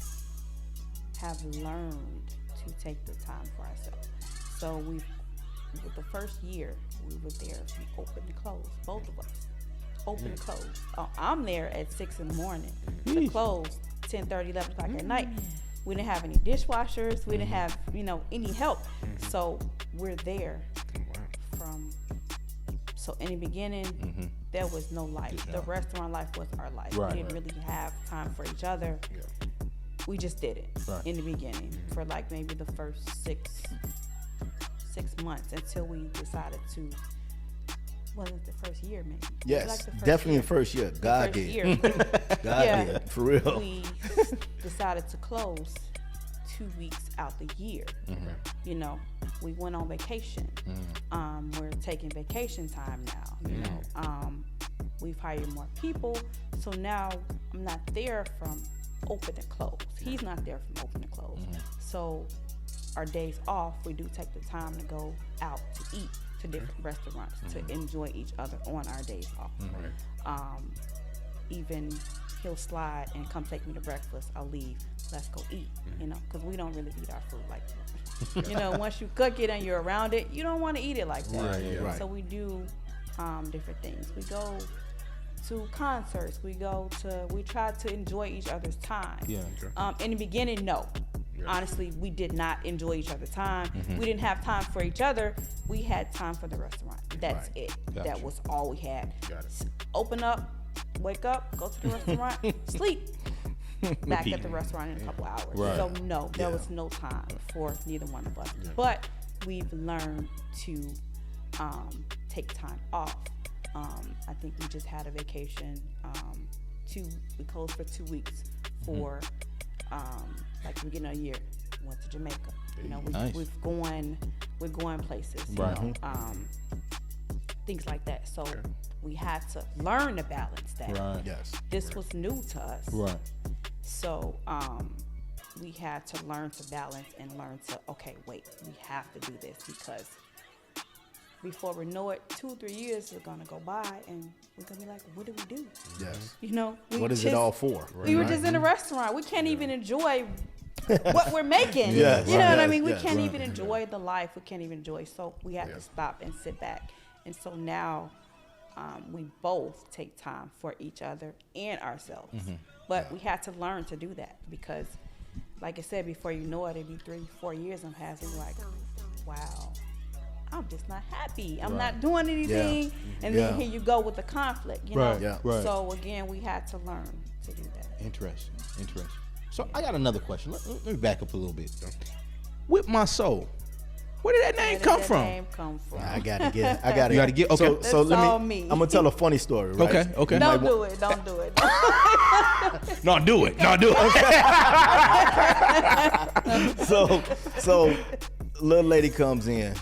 S6: have learned to take the time for ourselves. So with the first year, we were there from open to close, both of us. Open to close. I'm there at 6 in the morning. To close 10:30, 11 o'clock at night. We didn't have any dishwashers. We didn't have, any help. So we're there from. So in the beginning, there was no life. The restaurant life was our life.
S4: Right.
S6: We didn't really have time for each other. Yeah. We just did it in the beginning for maybe the first six months until we decided to. Wasn't the first year, maybe?
S5: Yes, definitely the first year. God did. God did, for real.
S6: We decided to close 2 weeks out the year. We went on vacation. We're taking vacation time now. We've hired more people, so now I'm not there from open to close. He's not there from open to close. So our days off, we do take the time to go out to eat to different restaurants to enjoy each other on our days off. Even he'll slide and come take me to breakfast. I'll leave. Let's go eat. Because we don't really eat our food like that. Once you cook it and you're around it, you don't want to eat it like that.
S5: Right.
S6: So we do different things. We go to concerts. We try to enjoy each other's time. In the beginning, no. Honestly, we did not enjoy each other's time. We didn't have time for each other. We had time for the restaurant. That's it.
S4: Gotcha.
S6: That was all we had. Open up, wake up, go to the restaurant, sleep. Back at the restaurant in a couple hours. So no, there was no time for neither one of us. But we've learned to take time off. I think we just had a vacation. We closed for 2 weeks for the beginning of the year. Went to Jamaica.
S4: Nice.
S6: We're going places. Things like that. So we had to learn to balance that.
S4: Right.
S5: Yes.
S6: This was new to us.
S4: Right.
S6: So we had to learn to balance and learn to, okay, wait, we have to do this because before we know it, 2-3 years are gonna go by and we're gonna be like, what do we do?
S5: Yes.
S6: What
S5: is it all for?
S6: We were just in a restaurant. We can't even enjoy what we're making. You know what I mean? We can't even enjoy the life. We can't even enjoy. So we had to stop and sit back. And so now we both take time for each other and ourselves. But we had to learn to do that because, like I said, before you know it, it'd be 3-4 years and passing. You're like, wow, I'm just not happy. I'm not doing anything. And then here you go with the conflict, you know? So again, we had to learn to do that.
S4: Interesting. So I got another question. Let me back up a little bit. With my soul, where did that name come from?
S5: I gotta get.
S4: You gotta get. Okay.
S5: So let me.
S6: all me.
S5: I'm gonna tell a funny story. Right?
S4: Okay.
S6: Don't do it.
S4: No, do it.
S5: So little lady comes in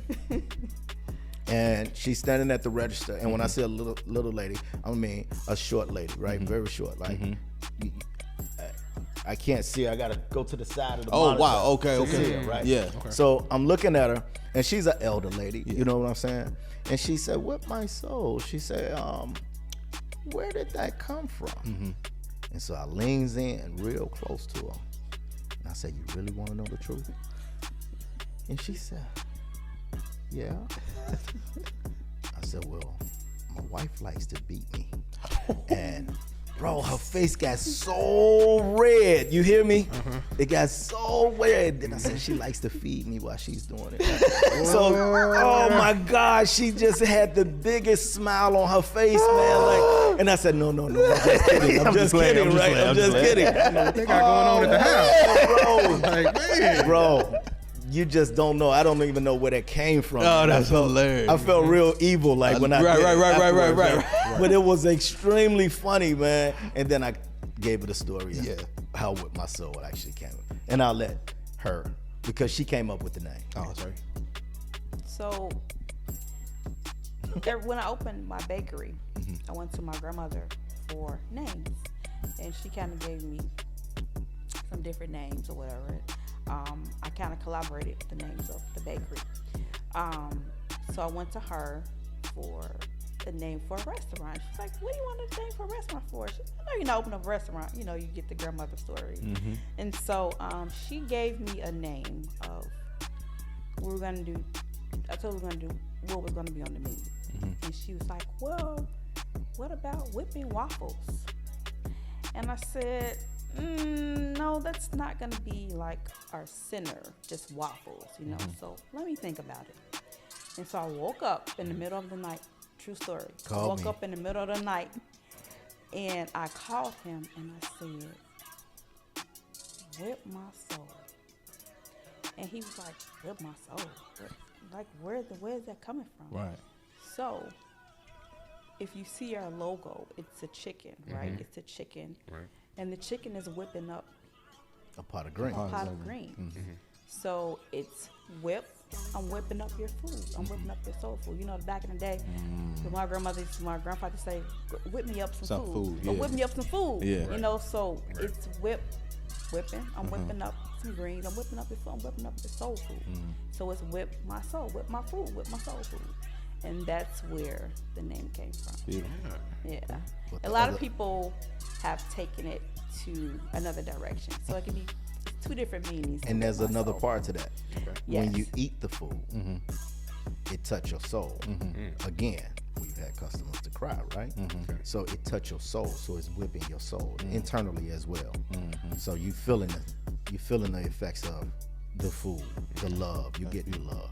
S5: and she's standing at the register. And when I say a little lady, I mean a short lady, right? Very short. Like I can't see her. I gotta go to the side of the monitor.
S4: Oh wow. Okay.
S5: to see her, right?
S4: Yeah.
S5: Okay. So I'm looking at her, and she's an elder lady. You know what I'm saying? And she said, "With my soul," she said, "Where did that come from?" And so I leans in real close to her, and I said, "You really want to know the truth?" And she said, "Yeah." I said, "Well, my wife likes to beat me, and Bro, her face got so red. You hear me? It got so red. Then I said she likes to feed me while she's doing it. So, oh my God, she just had the biggest smile on her face, man. Like, and I said, no, I'm just kidding. I'm just kidding, right? I'm just kidding.
S1: What they got going on at the house?
S5: Bro,
S1: Like, man.
S5: bro, you just don't know. I don't even know where that came from.
S7: Oh, that's hilarious.
S5: I felt real evil, like when I did it afterwards,
S7: right.
S5: But it was extremely funny, man. And then I gave her the story of how With My Soul actually came. And I'll let her, because she came up with the name.
S7: Oh, sorry.
S6: So when I opened my bakery, I went to my grandmother for names, and she kind of gave me some different names or whatever. I kind of collaborated the names of the bakery. So I went to her for the name for a restaurant. She's like, what do you want a name for a restaurant for? She's like, I know you're not opening up a restaurant. You know, you get the grandmother story. And so she gave me a name of what we were going to do. I told her we were going to do what was going to be on the menu. And she was like, well, what about whipping waffles? And I said, no, that's not gonna be like our center, just waffles, you know. So let me think about it. And so I woke up in the middle of the night. True story. I woke up in the middle of the night, and I called him and I said, "Whip my soul." And he was like, "Whip my soul? Like where is that coming from?"
S7: Right.
S6: So if you see our logo, it's a chicken, right? It's a chicken.
S1: Right.
S6: And the chicken is whipping up
S5: A pot of green.
S6: a pot of greens. So it's whip. I'm whipping up your food. I'm whipping up your soul food. You know, back in the day, my grandfather used to say, whip me up some food. Or whip me up some food.
S7: Yeah.
S6: You know, so it's whipping. I'm whipping up some greens. I'm whipping up your food. I'm whipping up your soul food. So it's whip my soul, whip my food, whip my soul food. And that's where the name came from. Yeah. A lot of people have taken it to another direction. So it can be two different meanings.
S5: And there's another part to that.
S6: Yes.
S5: When you eat the food, it touch your soul. Again, we've had customers to cry, right? So it touch your soul, so it's whipping your soul internally as well. So you feeling the effects of the food, the love. You get the love.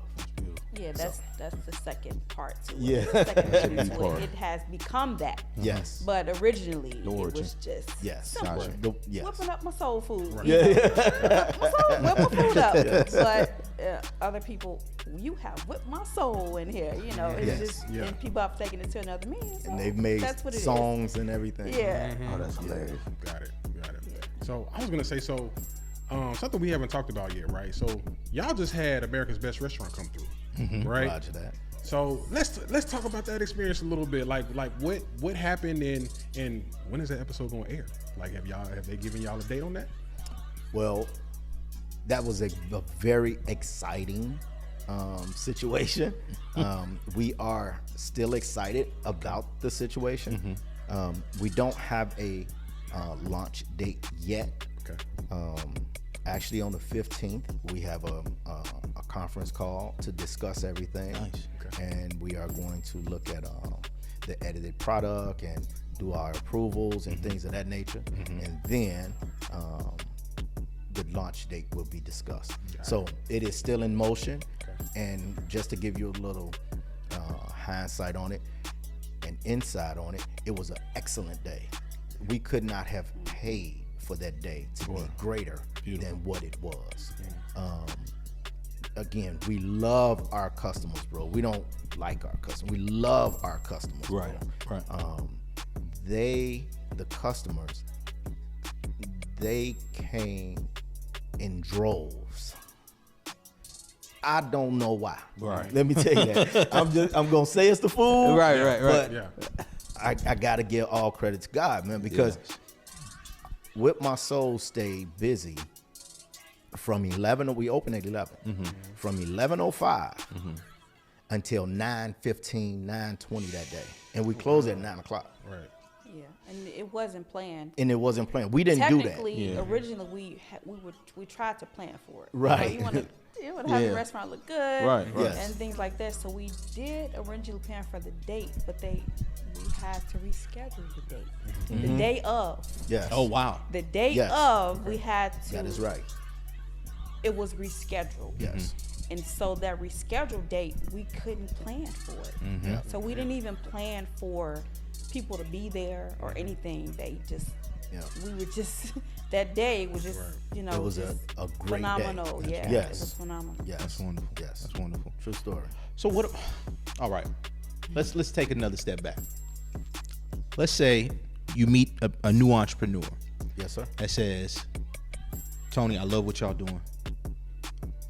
S6: Yeah, that's the second part to it.
S5: Yeah.
S6: The second part to it. It has become that.
S5: Yes.
S6: But originally, it was just simple.
S5: Yes.
S6: Whipping up my soul food.
S5: Right.
S6: Whip my food up. But other people, you have whipped my soul in here. You know, it's just, and people have taken it to another meaning. So
S5: And they've made
S6: that's what it
S5: songs and everything.
S6: Yeah.
S7: Oh, that's hilarious.
S1: Got it. So I was gonna say, something we haven't talked about yet, right? So y'all just had America's Best Restaurant come through, right?
S5: Roger that.
S1: So let's talk about that experience a little bit. Like what happened and when is that episode gonna air? Like have they given y'all a date on that?
S5: Well, that was a very exciting situation. We are still excited about the situation. We don't have a launch date yet.
S1: Okay.
S5: Actually, on the 15th, we have a conference call to discuss everything.
S7: Nice.
S1: Okay.
S5: And we are going to look at the edited product and do our approvals and things of that nature. And then the launch date will be discussed. So it is still in motion.
S1: Okay.
S5: And just to give you a little hindsight on it and insight on it, it was an excellent day. We could not have paid for that day to be greater than what it was. Again, we love our customers, bro. We don't like our customers. We love our customers, bro.
S7: Right.
S5: The customers, they came in droves. I don't know why.
S7: Right.
S5: Let me tell you that. I'm gonna say it's the food.
S7: Right.
S5: But I gotta give all credit to God, man, because Whip My Soul stayed busy from 11. We opened at 11. From 11:05 until 9:15, 9:20 that day, and we closed at 9 o'clock.
S1: Right.
S6: Yeah, and it wasn't planned.
S5: And it wasn't planned. We didn't do that.
S6: Technically, originally we tried to plan for it.
S5: Right.
S6: You want to have the restaurant look good,
S1: Right.
S5: Yes.
S6: and things like that. So we did originally plan for the date, but we had to reschedule the date.
S5: Mm-hmm.
S6: The day of.
S5: Yes.
S4: Oh wow.
S6: The day
S5: Yes.
S6: of, we had to.
S5: That is right.
S6: It was rescheduled.
S5: Yes.
S6: And so that rescheduled date, we couldn't plan for it.
S5: Yeah.
S6: So we didn't even plan for people to be there or anything. They just, we were just, that day was just, you know,
S5: It was
S6: just
S5: a great
S6: phenomenal.
S5: day.
S6: Yeah,
S5: Yes.
S6: it was phenomenal.
S5: Yes.
S4: That's wonderful.
S5: Yes.
S4: That's wonderful.
S5: True story.
S4: So what? All right, let's take another step back. Let's say you meet a new entrepreneur
S5: Yes, sir.
S4: that says, "Tony, I love what y'all doing.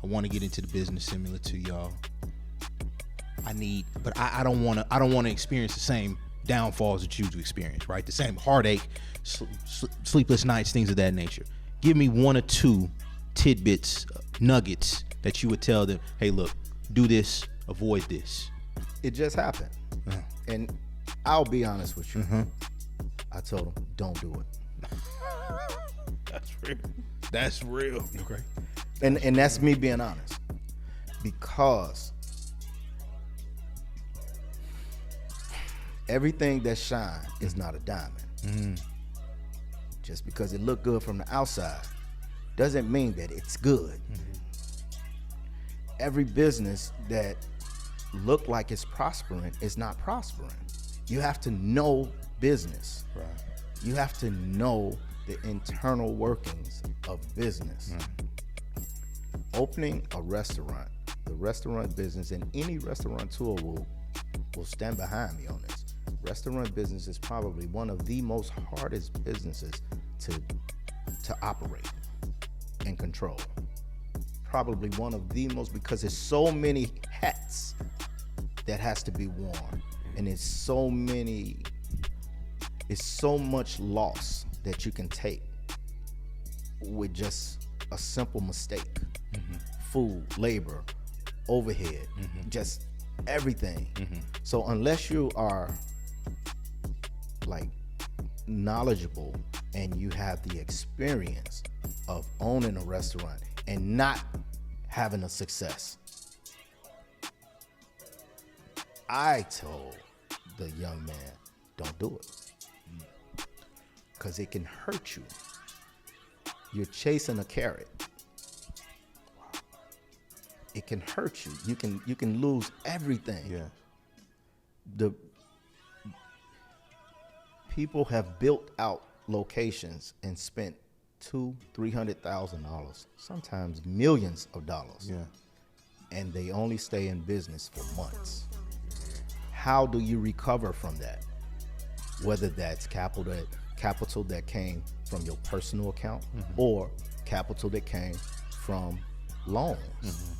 S4: I want to get into the business similar to y'all. But I don't want to experience the same downfalls that you've experienced, right? The same heartache, sleepless nights, things of that nature. Give me one or two tidbits, nuggets that you would tell them, hey, look, do this, avoid this."
S5: It just happened. And I'll be honest with you. I told him, don't do it.
S4: That's real. That's real. Okay.
S5: And that's me being honest. Because everything that shines is not a diamond. Just because it look good from the outside doesn't mean that it's good. Every business that look like it's prospering is not prospering. You have to know business.
S4: Right.
S5: You have to know the internal workings of business. Opening a restaurant, the restaurant business, and any restaurateur will stand behind me on this. Restaurant business is probably one of the most hardest businesses to operate and control. Probably one of the most, because there's so many hats that has to be worn, and it's so much loss that you can take with just a simple mistake. Food, labor, overhead, just everything. So unless you are like knowledgeable and you have the experience of owning a restaurant and not having a success, I told the young man, don't do it, because it can hurt you. You're chasing a carrot. It can hurt you. You can lose everything.
S4: Yeah.
S5: The people have built out locations and spent $200,000-$300,000, sometimes millions of dollars.
S4: Yeah.
S5: And they only stay in business for months. How do you recover from that? Whether that's capital that came from your personal account or capital that came from loans.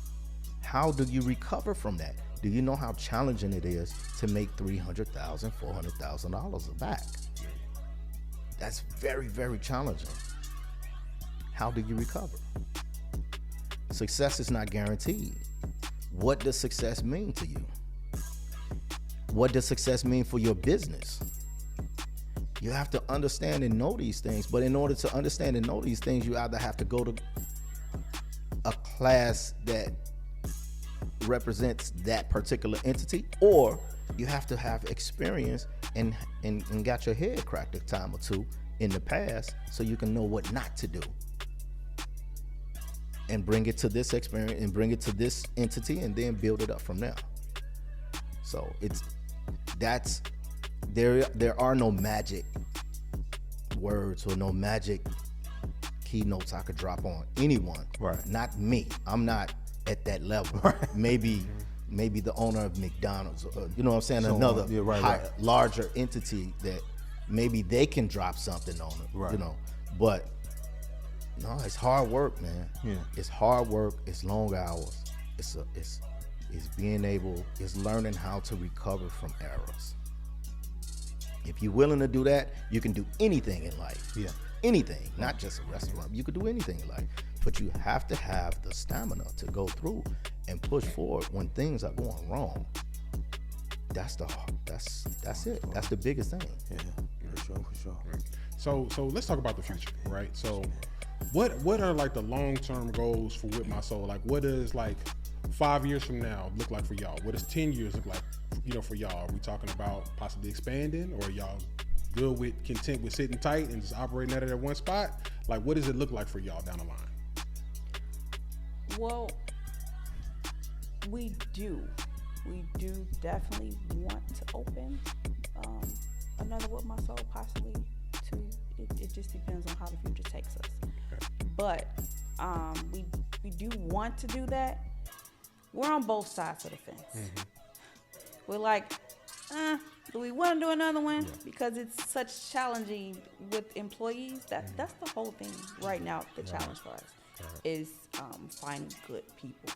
S5: How do you recover from that? Do you know how challenging it is to make $300,000, $400,000 back? That's very, very challenging. How do you recover? Success is not guaranteed. What does success mean to you? What does success mean for your business? You have to understand and know these things, but in order to understand and know these things, you either have to go to a class that represents that particular entity, or you have to have experience and got your head cracked a time or two in the past so you can know what not to do and bring it to this experience and bring it to this entity and then build it up from there. So there are no magic words or no magic keynotes I could drop on anyone.
S4: Right.
S5: Not me. I'm not at that level. Right. Maybe the owner of McDonald's, or, you know what I'm saying?
S4: So
S5: another larger entity that maybe they can drop something on it.
S4: Right.
S5: You know, but no, it's hard work, man.
S4: Yeah.
S5: It's hard work. It's long hours. It's learning how to recover from errors. If you're willing to do that, you can do anything in life.
S4: Yeah.
S5: Anything, not just a restaurant. You could do anything in life, but you have to have the stamina to go through and push forward when things are going wrong. That's it. That's the biggest thing.
S4: Yeah. For sure.
S1: So let's talk about the future, right? So what are like the long-term goals for With My Soul? Like, what does like 5 years from now look like for y'all? What does 10 years look like, for y'all? Are we talking about possibly expanding, or are y'all content with sitting tight and just operating at it at one spot? Like, what does it look like for y'all down the line?
S6: Well, we do definitely want to open another With My Soul, possibly two. It just depends on how the future takes us. Okay. But we do want to do that. We're on both sides of the fence. Mm-hmm. We're like, do we want to do another one? Yeah. Because it's such challenging with employees. That's the whole thing right now. The challenge for us is finding good people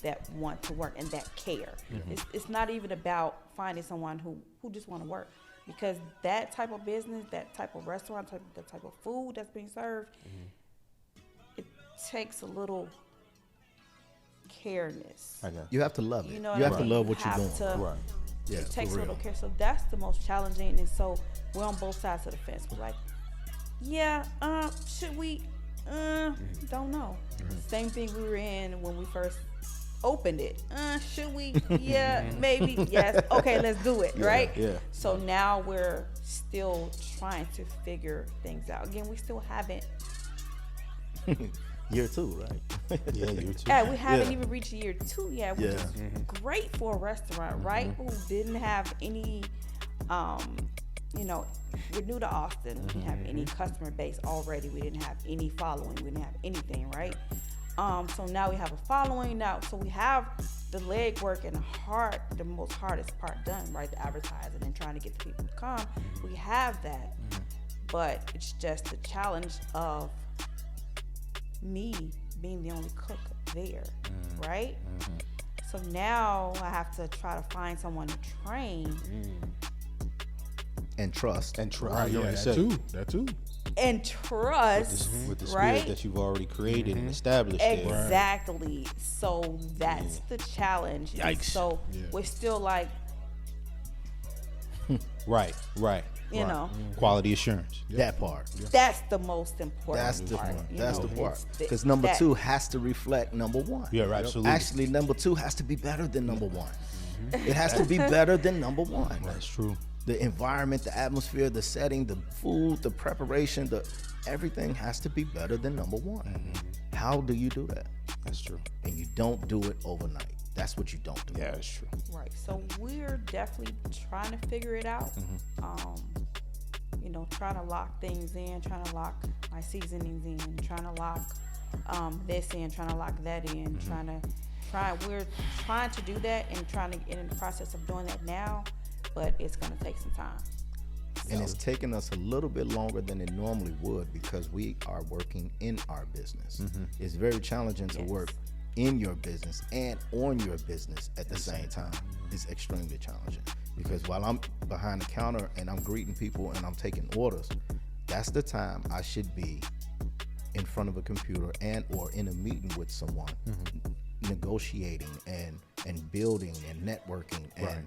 S6: that want to work and that care. Mm-hmm. It's not even about finding someone who just want to work, because that type of business, that type of restaurant, that type of food that's being served, it takes a little careness.
S5: You have to love it.
S6: You
S5: have to love what you're doing.
S6: Right. Yeah, it takes a little care. So that's the most challenging. And so we're on both sides of the fence. We're like, should we? Don't know. Same thing we were in when we first opened it. Should we? Yeah, maybe. Yes. Okay, let's do it. Right?
S4: Yeah.
S6: So now we're still trying to figure things out. Again, we still haven't.
S5: Year 2, right?
S4: Yeah, year 2.
S6: Yeah, we haven't even reached year 2 yet, which is great for a restaurant, right? Who didn't have any, we're new to Austin. We didn't have any customer base already. We didn't have any following. We didn't have anything, right? So now we have a following now. So we have the legwork and the most hardest part done, right? The advertising and trying to get the people to come. We have that, but it's just the challenge of me being the only cook there, right? So now I have to try to find someone to train
S5: and trust.
S1: Right, that too.
S6: And trust
S4: with the
S6: right?
S4: spirit that you've already created and established.
S6: Exactly. There. So that's the challenge.
S4: Yikes.
S6: And so we're still like,
S4: right.
S6: You know,
S4: quality assurance.
S5: That part.
S6: That's the most important.
S5: That's the part. That's the part. Because
S6: number
S5: 2 has to reflect number 1.
S4: Yeah, right. Absolutely.
S5: Actually, number 2 has to be better than number 1. It has to be better than number 1.
S4: That's true.
S5: The environment, the atmosphere, the setting, the food, the preparation, everything has to be better than number 1. How do you do that?
S4: That's true.
S5: And you don't do it overnight. That's what you don't do.
S4: Yeah, that's true.
S6: Right. So we're definitely trying to figure it out. Trying to lock things in, trying to lock my seasonings in, trying to lock this in, trying to lock that in, we're trying to do that and in the process of doing that now, but it's going to take some time.
S5: And it's taken us a little bit longer than it normally would because we are working in our business. It's very challenging to work in your business and on your business at the same time. It's extremely challenging because while I'm behind the counter and I'm greeting people and I'm taking orders, that's the time I should be in front of a computer and or in a meeting with someone, negotiating and building and networking, and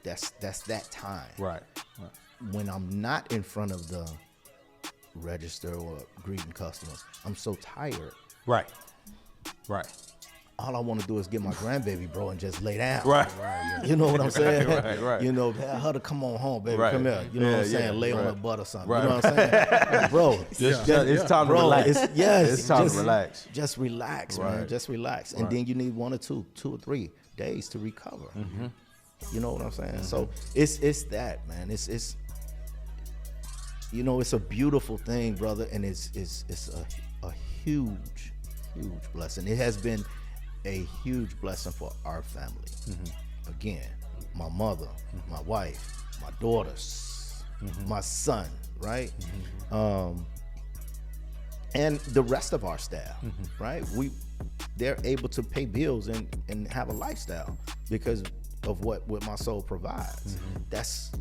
S5: that's that time.
S4: Right.
S5: When I'm not in front of the register or greeting customers, I'm so tired.
S4: Right.
S5: All I want to do is get my grandbaby, bro, and just lay down.
S4: Right.
S5: You know what I'm saying?
S4: Right.
S5: Tell her to come on home, baby.
S4: Right.
S5: Come here. You know what I'm saying? Lay on her butt or something.
S4: Right.
S5: You know what I'm saying? Bro,
S4: it's time to relax.
S5: It's
S4: time to relax.
S5: Just relax, man. Just relax. And then you need 1 or 2 or 3 days to recover. You know what I'm saying? So it's that, man. It's it's a beautiful thing, brother, and it's a huge blessing. It has been a huge blessing for our family. Again, my mother, my wife, my daughters, my son, right? And the rest of our staff, right? They're able to pay bills and have a lifestyle because of what My Soul provides. That's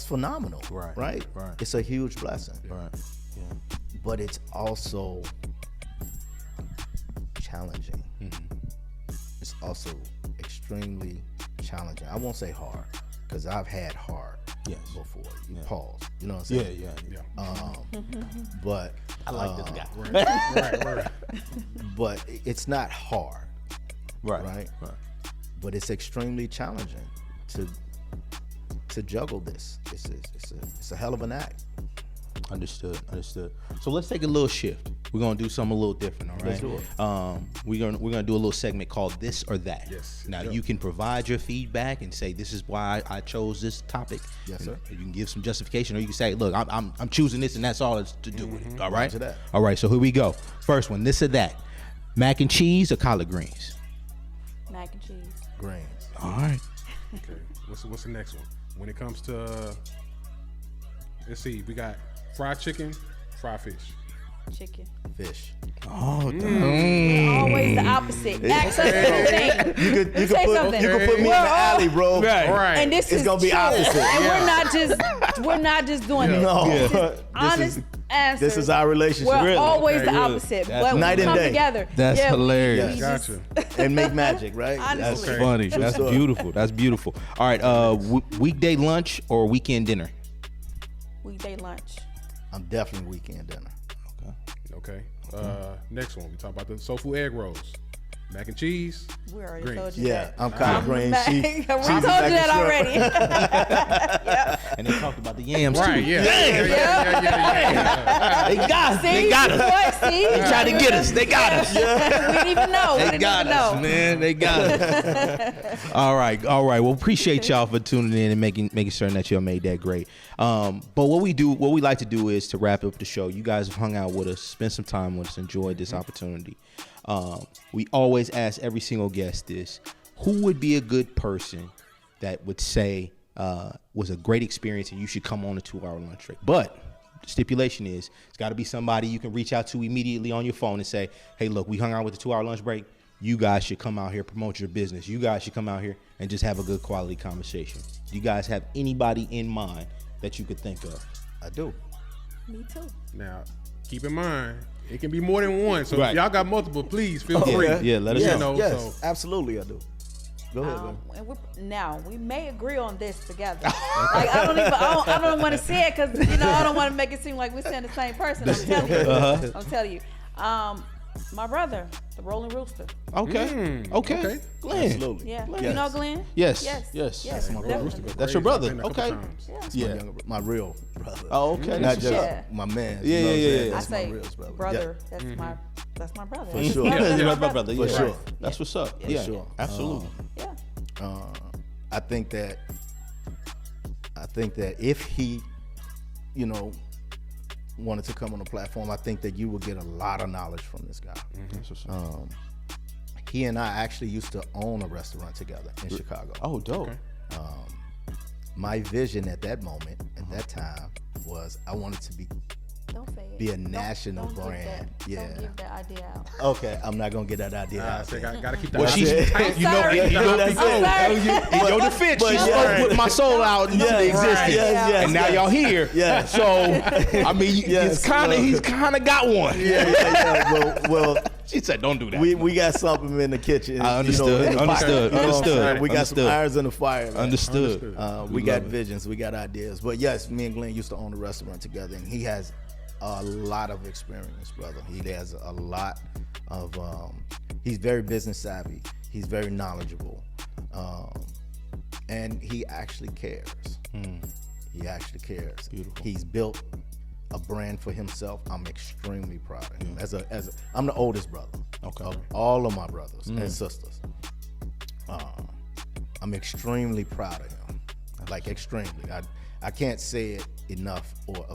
S5: phenomenal, right? It's a huge blessing. But it's also challenging. It's also extremely challenging. I won't say hard, because I've had hard.
S4: Yes.
S5: before you
S4: Yeah.
S5: pause. You know what I'm saying?
S4: Yeah.
S5: But
S4: I like this guy.
S1: Right.
S5: but it's not hard,
S4: Right.
S5: right? But it's extremely challenging to juggle this. It's a hell of an act.
S4: Understood. So let's take a little shift. We're gonna do something a little different, all right?
S5: Let's do it.
S4: We're gonna do a little segment called This or That.
S1: Yes.
S4: Now
S1: Yep.
S4: you can provide your feedback and say this is why I chose this topic.
S5: Yes, sir.
S4: You can give some justification, or you can say, look, I'm choosing this, and that's all it's to do with it. All right.
S5: Roger that.
S4: All right. So here we go. First one. This or that. Mac and cheese or collard greens?
S6: Mac and cheese.
S5: Greens.
S4: All right.
S1: Okay. What's the next one? When it comes to, let's see, we got fried chicken, fried fish.
S6: Chicken.
S5: Fish.
S4: Oh,
S6: Always the opposite. Ask us anything.
S5: You could
S6: Say
S5: put
S6: something.
S5: you could put me in the
S6: We're all-
S5: alley, bro.
S1: Right.
S6: And this
S5: It's
S6: is
S5: gonna be
S6: true.
S5: opposite.
S6: And
S5: Yeah.
S6: we're not just doing it.
S5: No.
S6: This is
S5: This
S6: honest
S5: is-
S6: answer.
S5: This is our relationship.
S6: We're always
S1: Okay,
S6: the
S1: really.
S6: opposite,
S4: That's
S6: but we
S5: night and
S6: come
S5: day.
S6: together.
S4: That's
S6: Yeah,
S4: hilarious.
S6: we
S1: Gotcha.
S6: just-
S5: And make magic, right?
S6: Honestly.
S4: That's
S1: Okay.
S4: funny.
S5: True
S4: That's
S5: story.
S4: beautiful. That's beautiful. All right. Weekday lunch or weekend dinner?
S6: Weekday lunch.
S5: I'm definitely weekend dinner.
S1: Okay. Next one, we talk about the soulful egg rolls. Mac and cheese.
S6: We already
S1: Greens.
S6: told you
S5: Yeah,
S6: that.
S5: I'm collard greens.
S6: We
S5: She
S6: told you
S5: mac and
S6: that
S5: shrimp.
S6: already.
S4: And they talked about the yams
S1: Right,
S4: too.
S1: yeah.
S4: They got us. They got us.
S6: What? See?
S4: They tried to get us. They got us.
S6: We didn't even know. We
S4: They
S6: didn't
S4: got
S6: even
S4: us,
S6: know.
S4: man. They got us. All right. Well, appreciate y'all for tuning in and making certain that y'all made that great. But what we like to do is to wrap up the show. You guys have hung out with us, spent some time with us, enjoyed this opportunity. We always ask every single guest this: who would be a good person that would say was a great experience and you should come on a 2-hour lunch break? But the stipulation is it's got to be somebody you can reach out to immediately on your phone and say, hey, look, we hung out with the 2-hour lunch break. You guys should come out here, promote your business. You guys should come out here and just have a good quality conversation. Do you guys have anybody in mind that you could think of?
S5: I do.
S6: Me too.
S1: Now, keep in mind, it can be more than one. So
S4: Right.
S1: if y'all got multiple, please feel free.
S4: Yeah, let us
S5: Yes,
S4: know.
S5: yes,
S1: So-
S5: absolutely I do. Go ahead, man.
S6: And now we may agree on this together. Like I don't want to say it because I don't want to make it seem like we're saying the same person. I'm telling you. I'm telling you. My brother, the Rolling Rooster.
S4: Okay.
S1: okay.
S4: Glenn.
S5: Absolutely.
S6: Yeah.
S5: Yes.
S6: You know Glenn?
S4: Yes.
S6: Yes.
S4: Yes.
S6: Yes.
S5: my brother.
S6: definitely.
S4: That's your
S1: I've
S4: brother.
S1: been a couple
S4: Okay.
S1: times.
S6: Yeah.
S5: That's
S4: Yeah.
S5: my younger, my real brother.
S4: Oh, okay.
S5: Not
S4: That's
S5: just
S4: what's up.
S6: Yeah.
S5: my man.
S4: Yeah,
S5: you know what I'm
S4: yeah,
S5: saying?
S4: yeah.
S5: That's
S6: I
S5: my
S6: say
S5: real brother.
S6: brother. That's my brother.
S5: For sure.
S4: Yeah,
S5: Yeah.
S4: that's my brother.
S5: For
S4: Yeah.
S5: sure.
S4: That's what's up.
S6: Yeah.
S4: Yeah,
S5: sure.
S4: absolutely.
S6: Yeah.
S5: I think that if he, wanted to come on the platform, I think that you will get a lot of knowledge from this guy.
S4: That's what's up.
S5: He and I actually used to own a restaurant together in Chicago.
S4: Oh, dope.
S5: My vision at that moment, at that time, was I wanted to
S6: Don't say it.
S5: be a
S6: Don't-
S5: national
S6: don't give
S5: brand.
S6: that-
S5: Yeah.
S6: Don't give that idea out.
S5: Okay, I'm not gonna get that idea
S1: I
S5: out
S1: say,
S5: there.
S1: gotta keep that.
S4: Well,
S1: out
S4: she's,
S1: there.
S4: you know,
S6: sorry.
S4: in your
S5: That's
S4: defense,
S6: it.
S4: in your defense,
S5: But
S4: she's
S5: yeah.
S4: supposed to put my soul out into
S5: Yes,
S4: existence.
S5: yes,
S4: And now
S5: yes.
S4: y'all here.
S5: Yeah.
S4: So, I mean,
S5: Yes,
S4: he's kind of got one.
S5: Yeah. Well,
S4: She said, don't do that.
S5: we got something in the kitchen.
S4: I understood,
S5: in the pot.
S4: understood,
S5: You know what I'm
S4: understood,
S5: saying? We got some
S4: understood.
S5: irons in the fire. man.
S4: Understood.
S5: We got visions, we got ideas. But yes, me and Glenn used to own a restaurant together, and he has a lot of experience, brother. He has a lot of. He's very business savvy. He's very knowledgeable, and he actually cares. He actually cares.
S4: Beautiful.
S5: He's built a brand for himself. I'm extremely proud of him. I'm the oldest brother of all of my brothers and sisters. I'm extremely proud of him, like extremely. I can't say it enough or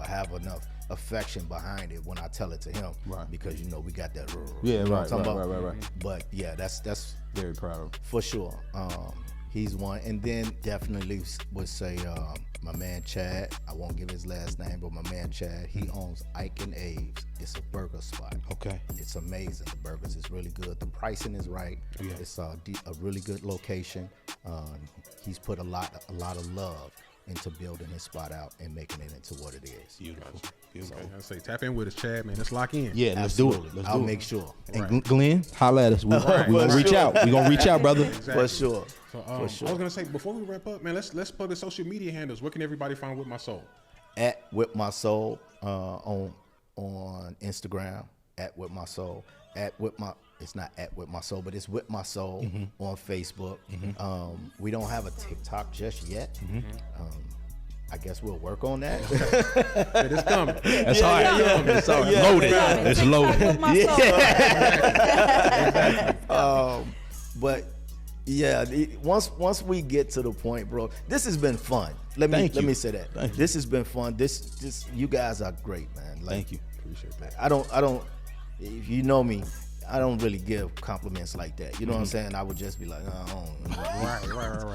S5: have enough affection behind it when I tell it to him,
S4: Right.
S5: because we got that.
S4: Yeah,
S5: you know
S4: right,
S5: what I'm talking
S4: right,
S5: about?
S4: right.
S5: But yeah, that's
S4: Very proud of him.
S5: for sure. He's one, and then definitely would say my man Chad. I won't give his last name, but my man Chad. He owns Ike and Abe's. It's a burger spot.
S4: Okay.
S5: It's amazing. The burgers is really good. The pricing is right.
S4: Yeah.
S5: It's a really good location. He's put a lot of love into building his spot out and making it into what it is.
S4: Beautiful.
S1: Okay, I say tap in with us, Chad, man. Let's lock in.
S4: Yeah, let's do it.
S5: Absolutely. I'll make sure.
S4: And Glenn, holla at us. We
S1: Right.
S4: gonna reach out. We gonna reach out, brother.
S1: Exactly.
S5: For sure.
S1: So I was gonna say before we wrap up, man, let's plug the social media handles. Where can everybody find With My Soul?
S5: At With My Soul on Instagram. At With My Soul. It's not at With My Soul, but it's With My Soul on Facebook. We don't have a TikTok just yet. I guess we'll work on that.
S1: It is coming.
S4: That's all right. It's all right. Loaded. It's loaded.
S5: But yeah, once we get to the point, bro, this has been fun. Let me say that. This has been fun. This you guys are great, man. Like,
S4: Thank you.
S1: Appreciate that.
S5: I don't. If you know me, I don't really give compliments like that. You know what I'm saying? I would just be like, oh,
S1: Right.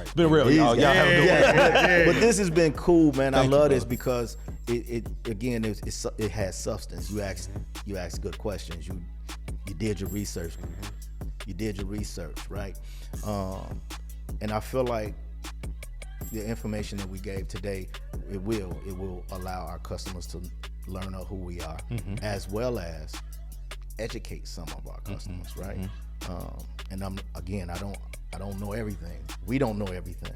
S4: It's been real, y'all. Y'all have a good one.
S5: But this has been cool, man.
S4: Thank
S5: I
S4: you,
S5: love this
S4: brother.
S5: because it has substance. You ask good questions. You did your research. You did your research, right? And I feel like the information that we gave today, it will allow our customers to learn who we are, as well as educate some of our customers, right? And I don't know everything. We don't know everything,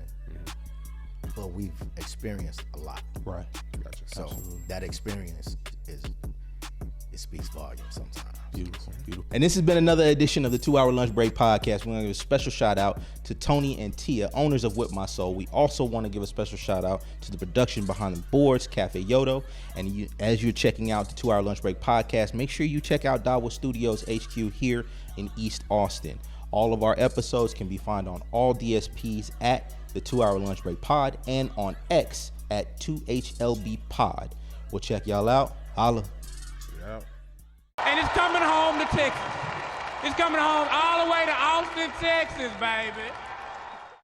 S5: but we've experienced a lot.
S4: Right.
S1: Gotcha.
S5: So that experience it speaks volumes sometimes.
S4: Beautiful. And this has been another edition of the 2 Hour Lunch Break Podcast. We're going to give a special shout out to Tony and Tia, owners of With My Soul. We also want to give a special shout out to the production behind the boards, Cafe Yodo. And as you're checking out the 2 Hour Lunch Break Podcast, make sure you check out Dawa Studios HQ here in East Austin. All of our episodes can be found on all DSPs at the 2 Hour Lunch Break Pod and on X at 2HLB Pod. We'll check y'all out. Holla.
S1: Yeah.
S2: And it's coming home to Texas. It's coming home all the way to Austin, Texas, baby.